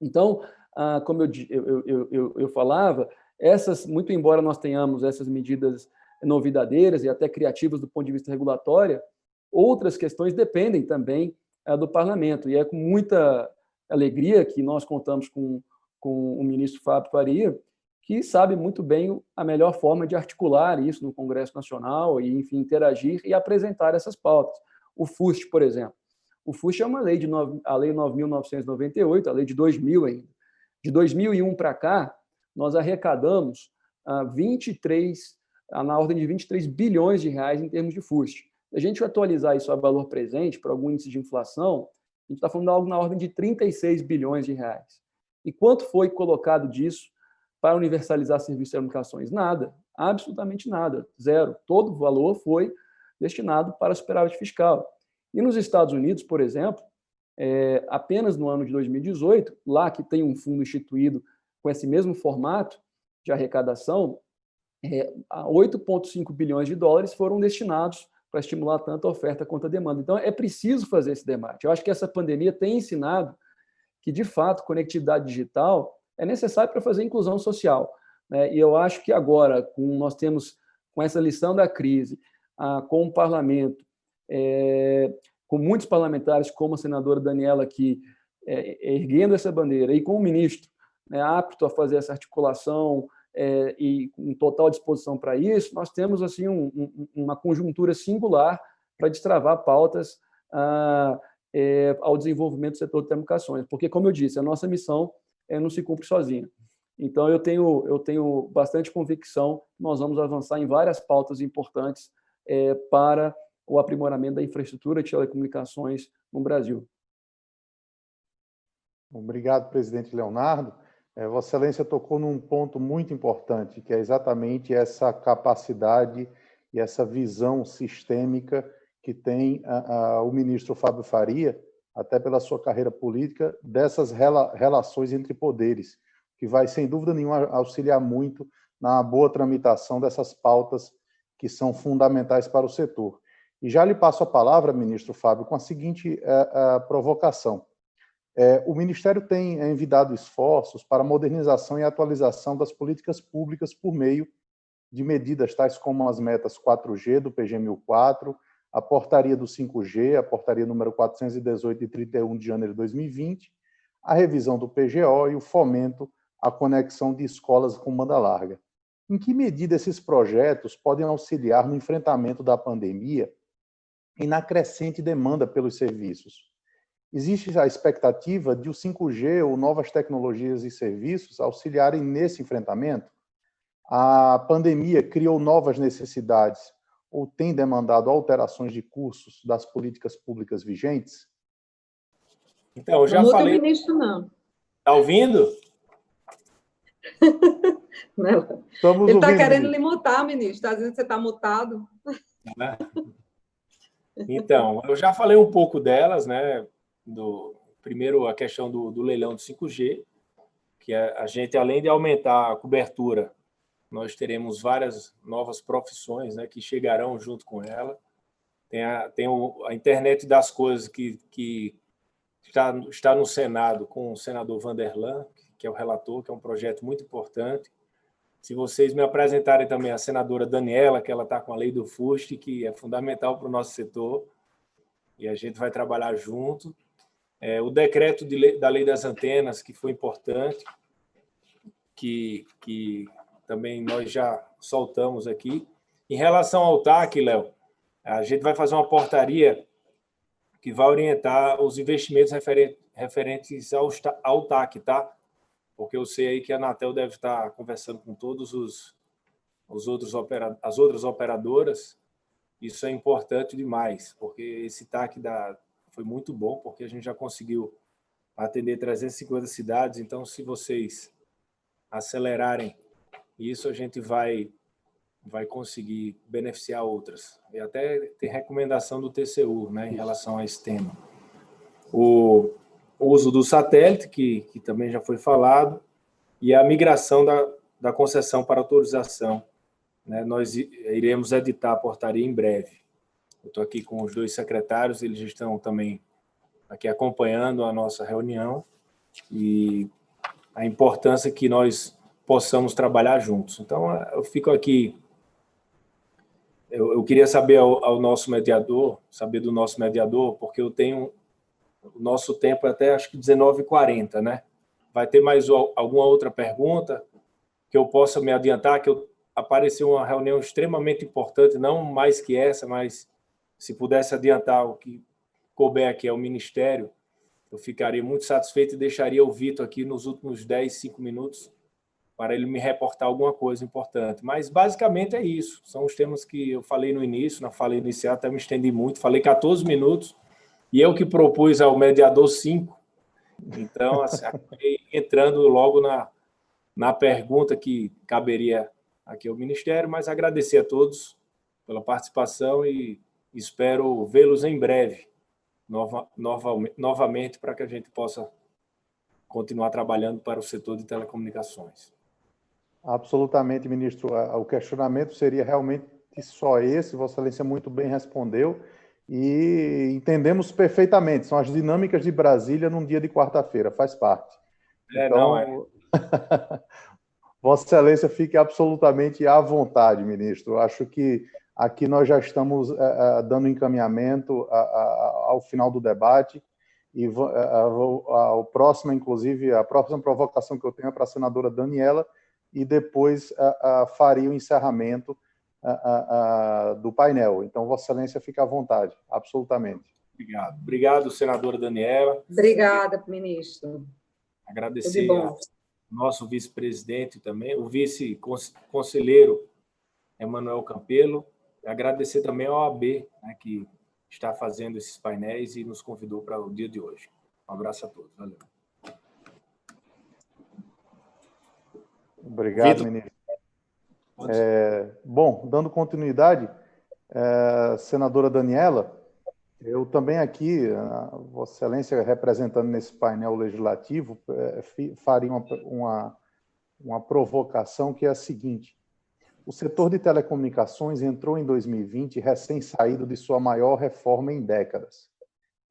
Então, como eu falava, muito embora nós tenhamos essas medidas novidadeiras e até criativas do ponto de vista regulatório, outras questões dependem também do parlamento. E é com muita alegria que nós contamos com o ministro Fábio Faria, que sabe muito bem a melhor forma de articular isso no Congresso Nacional e, enfim, interagir e apresentar essas pautas. O FUST, por exemplo. O FUST é uma lei, a Lei 9.998, a lei de 2000 ainda. De 2001 para cá, nós arrecadamos na ordem de 23 bilhões de reais em termos de FUST. Se a gente atualizar isso a valor presente, para algum índice de inflação, a gente está falando de algo na ordem de 36 bilhões de reais. E quanto foi colocado disso para universalizar serviços de telecomunicações? Nada, absolutamente nada, zero. Todo o valor foi destinado para superávit fiscal. E nos Estados Unidos, por exemplo, apenas no ano de 2018, lá que tem um fundo instituído com esse mesmo formato de arrecadação, 8,5 bilhões de dólares foram destinados para estimular tanto a oferta quanto a demanda. Então, é preciso fazer esse debate. Eu acho que essa pandemia tem ensinado que, de fato, conectividade digital é necessária para fazer inclusão social. E eu acho que agora, nós temos, com essa lição da crise, com o parlamento, com muitos parlamentares, como a senadora Daniela aqui, erguendo essa bandeira, e com o ministro apto a fazer essa articulação e com total disposição para isso, nós temos assim uma conjuntura singular para destravar pautas ao desenvolvimento do setor de telecomunicações, porque, como eu disse, a nossa missão não se cumpre sozinha. Então, eu tenho bastante convicção que nós vamos avançar em várias pautas importantes para o aprimoramento da infraestrutura de telecomunicações no Brasil. Obrigado, presidente Leonardo. Vossa Excelência tocou num ponto muito importante, que é exatamente essa capacidade e essa visão sistêmica que tem o ministro Fábio Faria, até pela sua carreira política, dessas relações entre poderes, que vai, sem dúvida nenhuma, auxiliar muito na boa tramitação dessas pautas que são fundamentais para o setor. E já lhe passo a palavra, ministro Fábio, com a seguinte provocação. O Ministério tem envidado esforços para a modernização e atualização das políticas públicas por meio de medidas tais como as metas 4G do PG 1004, a portaria do 5G, a portaria número 418 de 31 de janeiro de 2020, a revisão do PGO e o fomento à conexão de escolas com banda larga. Em que medida esses projetos podem auxiliar no enfrentamento da pandemia e na crescente demanda pelos serviços? Existe a expectativa de o 5G ou novas tecnologias e serviços auxiliarem nesse enfrentamento? A pandemia criou novas necessidades ou tem demandado alterações de cursos das políticas públicas vigentes? Então, eu já não falei... Não, ministro, não. Está ouvindo? Não. Estamos Ele está ouvindo, querendo ministro. lhe mutar, ministro. Está dizendo que você está mutado. Né? Então, eu já falei um pouco delas, né? Primeiro, a questão do leilão do 5G, que a gente, além de aumentar a cobertura, nós teremos várias novas profissões, né, que chegarão junto com ela. Tem a internet das coisas que está no Senado com o senador Vanderlan, que é o relator, que é um projeto muito importante. Se vocês me apresentarem também a senadora Daniela, que ela está com a lei do FUST, que é fundamental para o nosso setor, e a gente vai trabalhar junto. O decreto da lei das antenas, que foi importante, que também nós já soltamos aqui. Em relação ao TAC, Léo, a gente vai fazer uma portaria que vai orientar os investimentos referentes ao TAC, tá? Porque eu sei aí que a Anatel deve estar conversando com todos as outras operadoras. Isso é importante demais, porque esse TAC foi muito bom, porque a gente já conseguiu atender 350 cidades. Então, se vocês acelerarem isso, a gente vai conseguir beneficiar outras. E até tem recomendação do TCU, né, em relação a esse tema. O uso do satélite, que também já foi falado, e a migração da concessão para autorização. Né? Nós iremos editar a portaria em breve. Eu estou aqui com os 2 secretários, eles estão também aqui acompanhando a nossa reunião e a importância que nós possamos trabalhar juntos. Então, eu fico aqui. Eu queria saber ao nosso mediador, saber do nosso mediador, porque eu tenho o nosso tempo até acho que 19h40, né? Vai ter mais alguma outra pergunta que eu possa me adiantar? Que apareceu uma reunião extremamente importante, não mais que essa, mas se pudesse adiantar o que couber aqui ao Ministério, eu ficaria muito satisfeito e deixaria o Vitor aqui nos últimos 5 minutos para ele me reportar alguma coisa importante. Mas, basicamente, é isso. São os temas que eu falei no início, na fala inicial, até me estendi muito, falei 14 minutos, e eu que propus ao mediador 5. Então, assim, acabei entrando logo na pergunta que caberia aqui ao Ministério, mas agradecer a todos pela participação e espero vê-los em breve, novamente, para que a gente possa continuar trabalhando para o setor de telecomunicações. Absolutamente, ministro. O questionamento seria realmente só esse, Vossa Excelência muito bem respondeu, e entendemos perfeitamente, são as dinâmicas de Brasília num dia de quarta-feira, faz parte. Então, Vossa Excelência fique absolutamente à vontade, ministro. Acho que aqui nós já estamos dando encaminhamento ao final do debate, e o próximo, inclusive, a próxima provocação que eu tenho é para a senadora Daniela, e depois faria o encerramento do painel. Então, Vossa Excelência fica à vontade, absolutamente. Obrigado. Obrigado, senadora Daniela. Obrigada, ministro. Agradecer ao nosso vice-presidente também, o vice-conselheiro Emanuel Campelo. Agradecer também ao OAB, né, que está fazendo esses painéis e nos convidou para o dia de hoje. Um abraço a todos. Valeu. Obrigado, ministro. Bom, dando continuidade, senadora Daniela, eu também aqui, Vossa Excelência representando nesse painel legislativo, faria uma provocação que é a seguinte: o setor de telecomunicações entrou em 2020 recém-saído de sua maior reforma em décadas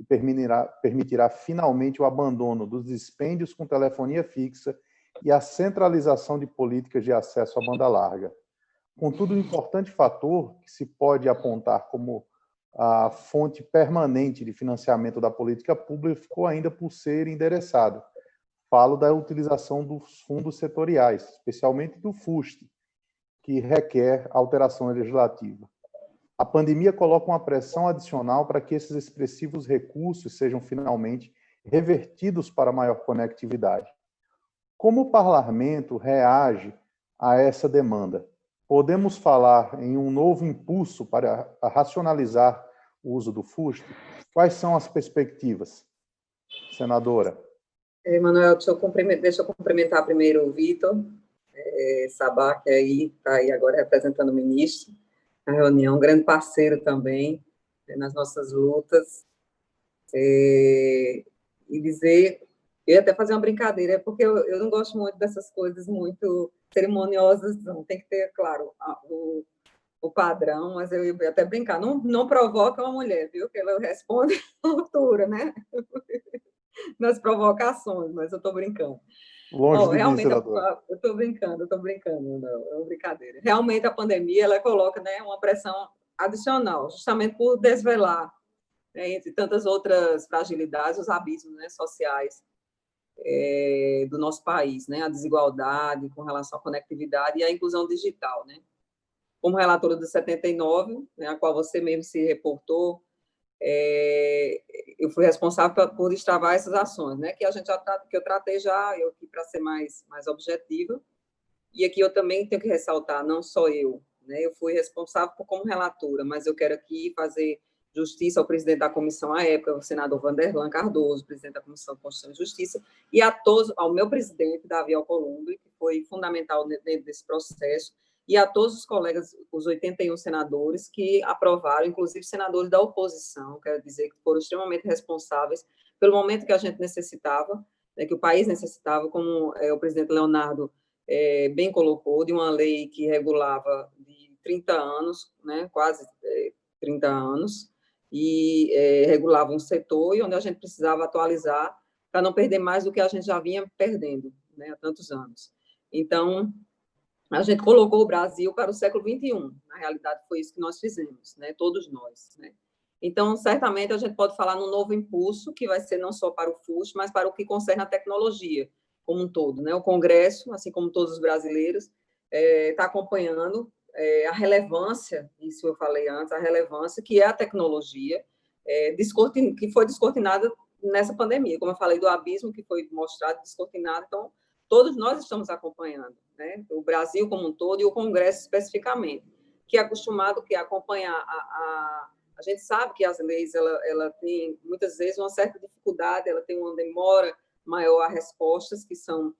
e permitirá finalmente o abandono dos dispêndios com telefonia fixa e a centralização de políticas de acesso à banda larga. Contudo, um importante fator que se pode apontar como a fonte permanente de financiamento da política pública ficou ainda por ser endereçado. Falo da utilização dos fundos setoriais, especialmente do FUST, que requer alteração legislativa. A pandemia coloca uma pressão adicional para que esses expressivos recursos sejam finalmente revertidos para maior conectividade. Como o parlamento reage a essa demanda? Podemos falar em um novo impulso para racionalizar o uso do FUST? Quais são as perspectivas? Senadora. Emanuel, deixa eu cumprimentar primeiro o Vitor. Sabá, que está aí agora representando o ministro na reunião, um grande parceiro também nas nossas lutas. E dizer, eu ia até fazer uma brincadeira, porque eu não gosto muito dessas coisas muito cerimoniosas, não, tem que ter, claro, o padrão, mas eu ia até brincar, não provoca uma mulher, viu, que ela responde à altura, né, nas provocações, mas eu estou brincando. Longe de mim, realmente, senadora. eu estou brincando, não, é uma brincadeira. Realmente, a pandemia, ela coloca, né, uma pressão adicional, justamente por desvelar, né, entre tantas outras fragilidades, os abismos, né, sociais do nosso país, né, a desigualdade com relação à conectividade e à inclusão digital, né. Como relatora do 79, né, a qual você mesmo se reportou, eu fui responsável por destravar essas ações, né, que a gente que eu tratei já, eu aqui para ser mais objetiva, e aqui eu também tenho que ressaltar, não só eu, né, eu fui responsável como relatora, mas eu quero aqui fazer justiça ao presidente da comissão à época, o senador Vanderlan Cardoso, presidente da Comissão de Constituição e Justiça, e ao meu presidente, Davi Alcolumbre, que foi fundamental dentro desse processo, e a todos os colegas, os 81 senadores que aprovaram, inclusive senadores da oposição, quero dizer que foram extremamente responsáveis pelo momento que a gente necessitava, né, que o país necessitava, como o presidente Leonardo bem colocou, de uma lei que regulava de 30 anos, né, quase 30 anos, e regulava um setor e onde a gente precisava atualizar para não perder mais do que a gente já vinha perdendo, né, há tantos anos. Então, a gente colocou o Brasil para o século XXI. Na realidade, foi isso que nós fizemos, né? Todos nós. Né? Então, certamente, a gente pode falar num novo impulso, que vai ser não só para o FUST, mas para o que concerne a tecnologia como um todo. Né? O Congresso, assim como todos os brasileiros, está acompanhando a relevância, isso eu falei antes, a relevância que é a tecnologia, que foi descortinada nessa pandemia. Como eu falei do abismo que foi mostrado, descortinado, então, todos nós estamos acompanhando, né? O Brasil como um todo e o Congresso especificamente, que é acostumado a acompanhar a gente sabe que as leis ela tem muitas vezes uma certa dificuldade, ela tem uma demora maior a respostas que são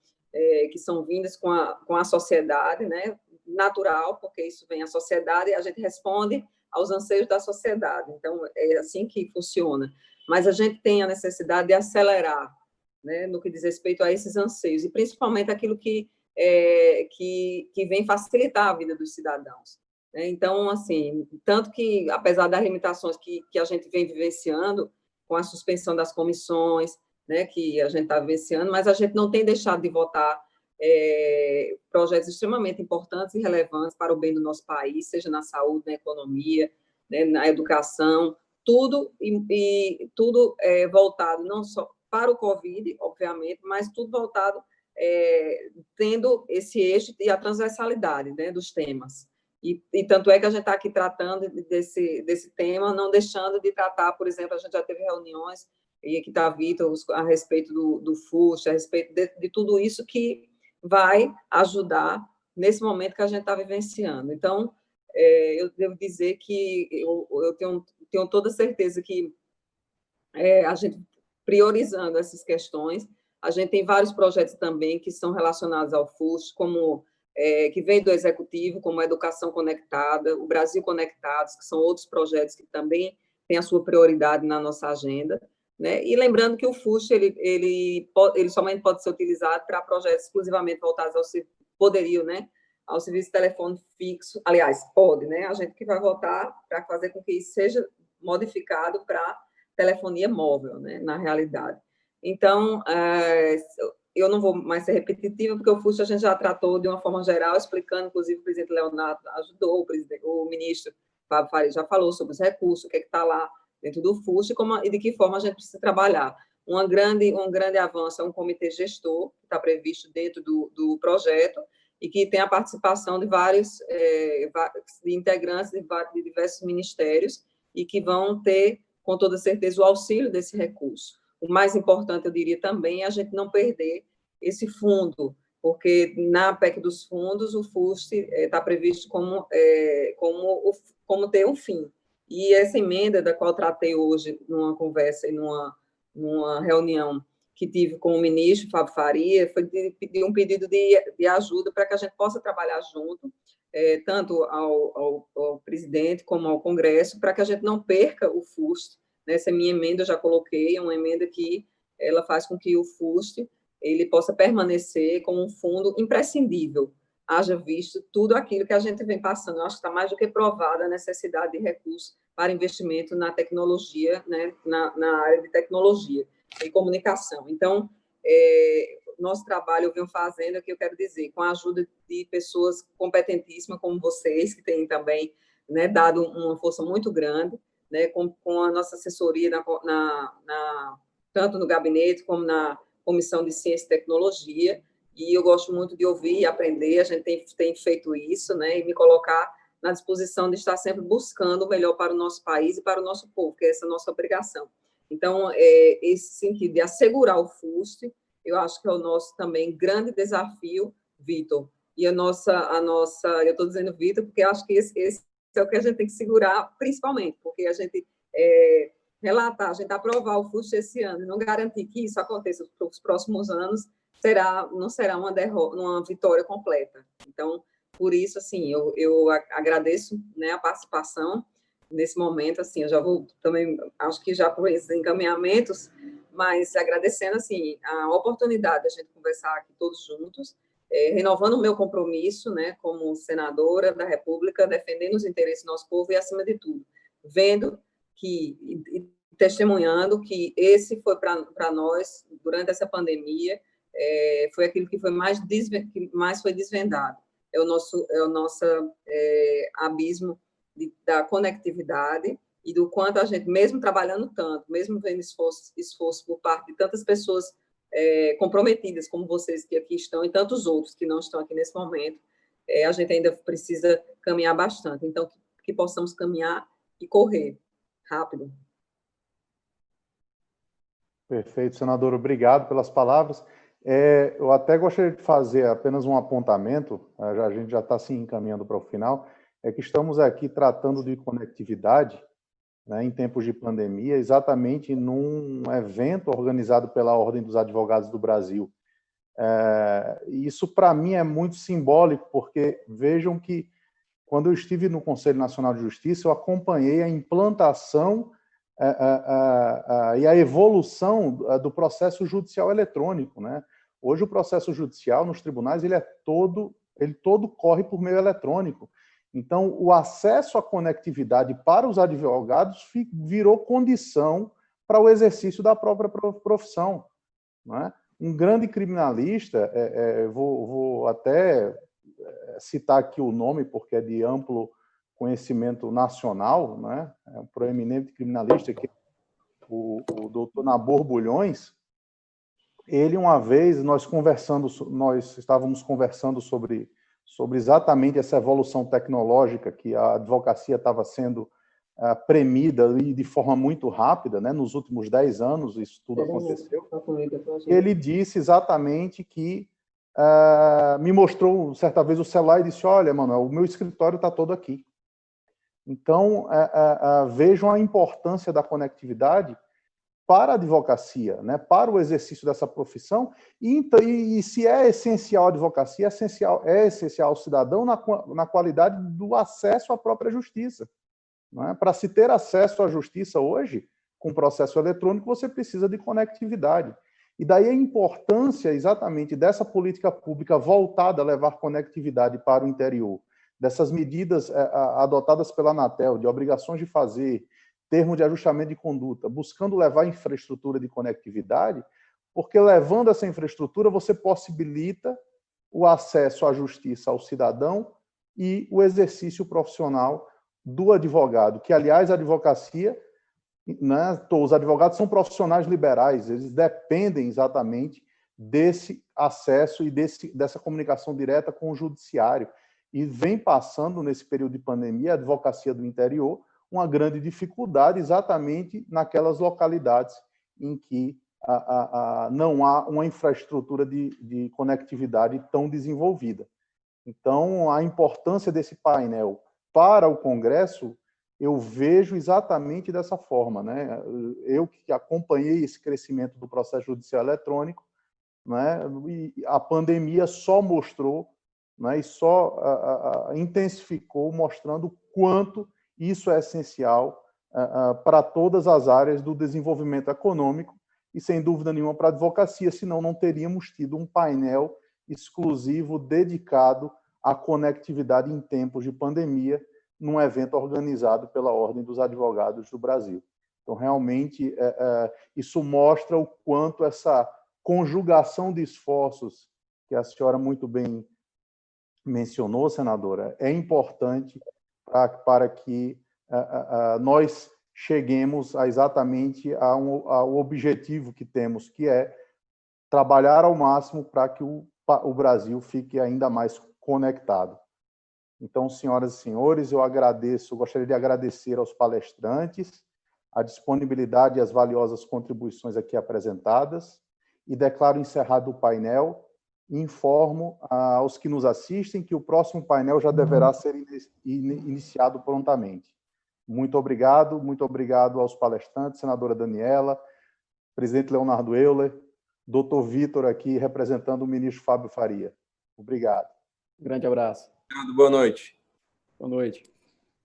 vindas com a sociedade, né? Natural, porque isso vem à sociedade e a gente responde aos anseios da sociedade. Então é assim que funciona. Mas a gente tem a necessidade de acelerar, né, no que diz respeito a esses anseios, e principalmente aquilo que vem facilitar a vida dos cidadãos. Né? Então, assim, tanto que, apesar das limitações que a gente vem vivenciando, com a suspensão das comissões, né, que a gente está vivenciando, mas a gente não tem deixado de votar projetos extremamente importantes e relevantes para o bem do nosso país, seja na saúde, na economia, né, na educação, tudo voltado não só para o Covid, obviamente, mas tudo voltado, tendo esse eixo e a transversalidade, né, dos temas. E tanto é que a gente está aqui tratando desse tema, não deixando de tratar, por exemplo, a gente já teve reuniões, e aqui está Vitor, a respeito do FUST, a respeito de tudo isso que vai ajudar nesse momento que a gente está vivenciando. Então, eu devo dizer que eu tenho toda certeza que a gente priorizando essas questões. A gente tem vários projetos também que são relacionados ao FUST, como que vem do Executivo, como a Educação Conectada, o Brasil Conectados, que são outros projetos que também têm a sua prioridade na nossa agenda. Né? E lembrando que o FUST ele somente pode ser utilizado para projetos exclusivamente voltados ao poderiam, né? Ao serviço de telefone fixo. Aliás, pode, né? A gente que vai votar para fazer com que isso seja modificado para telefonia móvel, né, na realidade. Então, eu não vou mais ser repetitiva, porque o FUST a gente já tratou de uma forma geral, explicando, inclusive o presidente Leonardo ajudou, o ministro Fábio Faria já falou sobre os recursos, o que está lá dentro do FUST e de que forma a gente precisa trabalhar. Um grande avanço é um comitê gestor, que está previsto dentro do projeto, e que tem a participação de vários integrantes de diversos ministérios, e que vão ter, com toda certeza, o auxílio desse recurso. O mais importante, eu diria também, é a gente não perder esse fundo, porque na PEC dos fundos, o FUST está previsto como ter um fim. E essa emenda, da qual tratei hoje numa conversa e numa reunião que tive com o ministro Fábio Faria foi de pedir um pedido de ajuda para que a gente possa trabalhar junto, tanto ao presidente como ao Congresso, para que a gente não perca o FUST. Nessa minha emenda eu já coloquei, uma emenda que ela faz com que o FUST ele possa permanecer como um fundo imprescindível, haja visto tudo aquilo que a gente vem passando. Eu acho que está mais do que provada a necessidade de recursos para investimento na tecnologia, né, na área de tecnologia e comunicação. Então, nosso trabalho eu venho fazendo, que eu quero dizer, com a ajuda de pessoas competentíssimas como vocês, que têm também, né, dado uma força muito grande, né, com a nossa assessoria tanto no gabinete como na Comissão de Ciência e Tecnologia, e eu gosto muito de ouvir e aprender, a gente tem feito isso, né, e me colocar na disposição de estar sempre buscando o melhor para o nosso país e para o nosso povo, que é essa nossa obrigação. Então, esse sentido de assegurar o FUST, eu acho que é o nosso também grande desafio, Vitor. E eu estou dizendo Vitor, porque eu acho que esse é o que a gente tem que segurar, principalmente, porque a gente relatar, a gente aprovar o FUST esse ano e não garantir que isso aconteça nos próximos anos, não será uma vitória completa. Então, por isso, assim, eu agradeço, né, a participação nesse momento, assim, eu já vou também, acho que já por esses encaminhamentos, mas agradecendo, assim, a oportunidade de a gente conversar aqui todos juntos, renovando o meu compromisso, né, como senadora da República, defendendo os interesses do nosso povo e, acima de tudo, vendo e testemunhando que esse foi para nós, durante essa pandemia, foi aquilo que mais foi desvendado. É o nosso abismo da conectividade e do quanto a gente, mesmo trabalhando tanto, mesmo vendo esforço por parte de tantas pessoas comprometidas, como vocês que aqui estão, e tantos outros que não estão aqui nesse momento, a gente ainda precisa caminhar bastante. Então, que possamos caminhar e correr rápido. Perfeito, senador. Obrigado pelas palavras. Eu até gostaria de fazer apenas um apontamento, a gente já está se encaminhando para o final, é que estamos aqui tratando de conectividade, né, em tempos de pandemia, exatamente num evento organizado pela Ordem dos Advogados do Brasil. Isso, para mim, é muito simbólico, porque vejam que, quando eu estive no Conselho Nacional de Justiça, eu acompanhei a implantação e a evolução do processo judicial eletrônico, né? Hoje, o processo judicial nos tribunais ele todo corre por meio eletrônico. Então, o acesso à conectividade para os advogados virou condição para o exercício da própria profissão, né? Um grande criminalista, vou até citar aqui o nome, porque é de amplo conhecimento nacional, né? É um proeminente criminalista, que é o doutor Nabor Bulhões. Ele, uma vez, nós estávamos conversando sobre exatamente essa evolução tecnológica que a advocacia estava sendo premida e de forma muito rápida, né? Nos últimos 10 anos isso tudo aconteceu. Ele disse exatamente que me mostrou certa vez o celular e disse: olha, Manuel, o meu escritório está todo aqui. Então, vejam a importância da conectividade para a advocacia, né, para o exercício dessa profissão, e se é essencial a advocacia, é essencial ao cidadão na qualidade do acesso à própria justiça. Não é? Para se ter acesso à justiça hoje, com processo eletrônico, você precisa de conectividade. E daí a importância exatamente dessa política pública voltada a levar conectividade para o interior, dessas medidas adotadas pela Anatel, de obrigações de fazer, termo de ajustamento de conduta, buscando levar infraestrutura de conectividade, porque levando essa infraestrutura você possibilita o acesso à justiça ao cidadão e o exercício profissional do advogado, que, aliás, a advocacia, né, os advogados são profissionais liberais, eles dependem exatamente desse acesso e dessa comunicação direta com o judiciário. E vem passando, nesse período de pandemia, a advocacia do interior, uma grande dificuldade exatamente naquelas localidades em que não há uma infraestrutura de conectividade tão desenvolvida. Então, a importância desse painel para o Congresso eu vejo exatamente dessa forma, né? Eu que acompanhei esse crescimento do processo judicial eletrônico, né? E a pandemia só mostrou, né? E só intensificou, mostrando o quanto isso é essencial para todas as áreas do desenvolvimento econômico e, sem dúvida nenhuma, para a advocacia, senão não teríamos tido um painel exclusivo dedicado à conectividade em tempos de pandemia, num evento organizado pela Ordem dos Advogados do Brasil. Então, realmente, isso mostra o quanto essa conjugação de esforços, que a senhora muito bem mencionou, senadora, é importante para que nós cheguemos exatamente ao objetivo que temos, que é trabalhar ao máximo para que o Brasil fique ainda mais conectado. Então, senhoras e senhores, gostaria de agradecer aos palestrantes a disponibilidade e as valiosas contribuições aqui apresentadas e declaro encerrado o painel e informo aos que nos assistem que o próximo painel já deverá ser iniciado prontamente. Muito obrigado aos palestrantes, senadora Daniela, presidente Leonardo Euler, doutor Vitor aqui representando o ministro Fábio Faria. Obrigado. Grande abraço. Boa noite. Boa noite.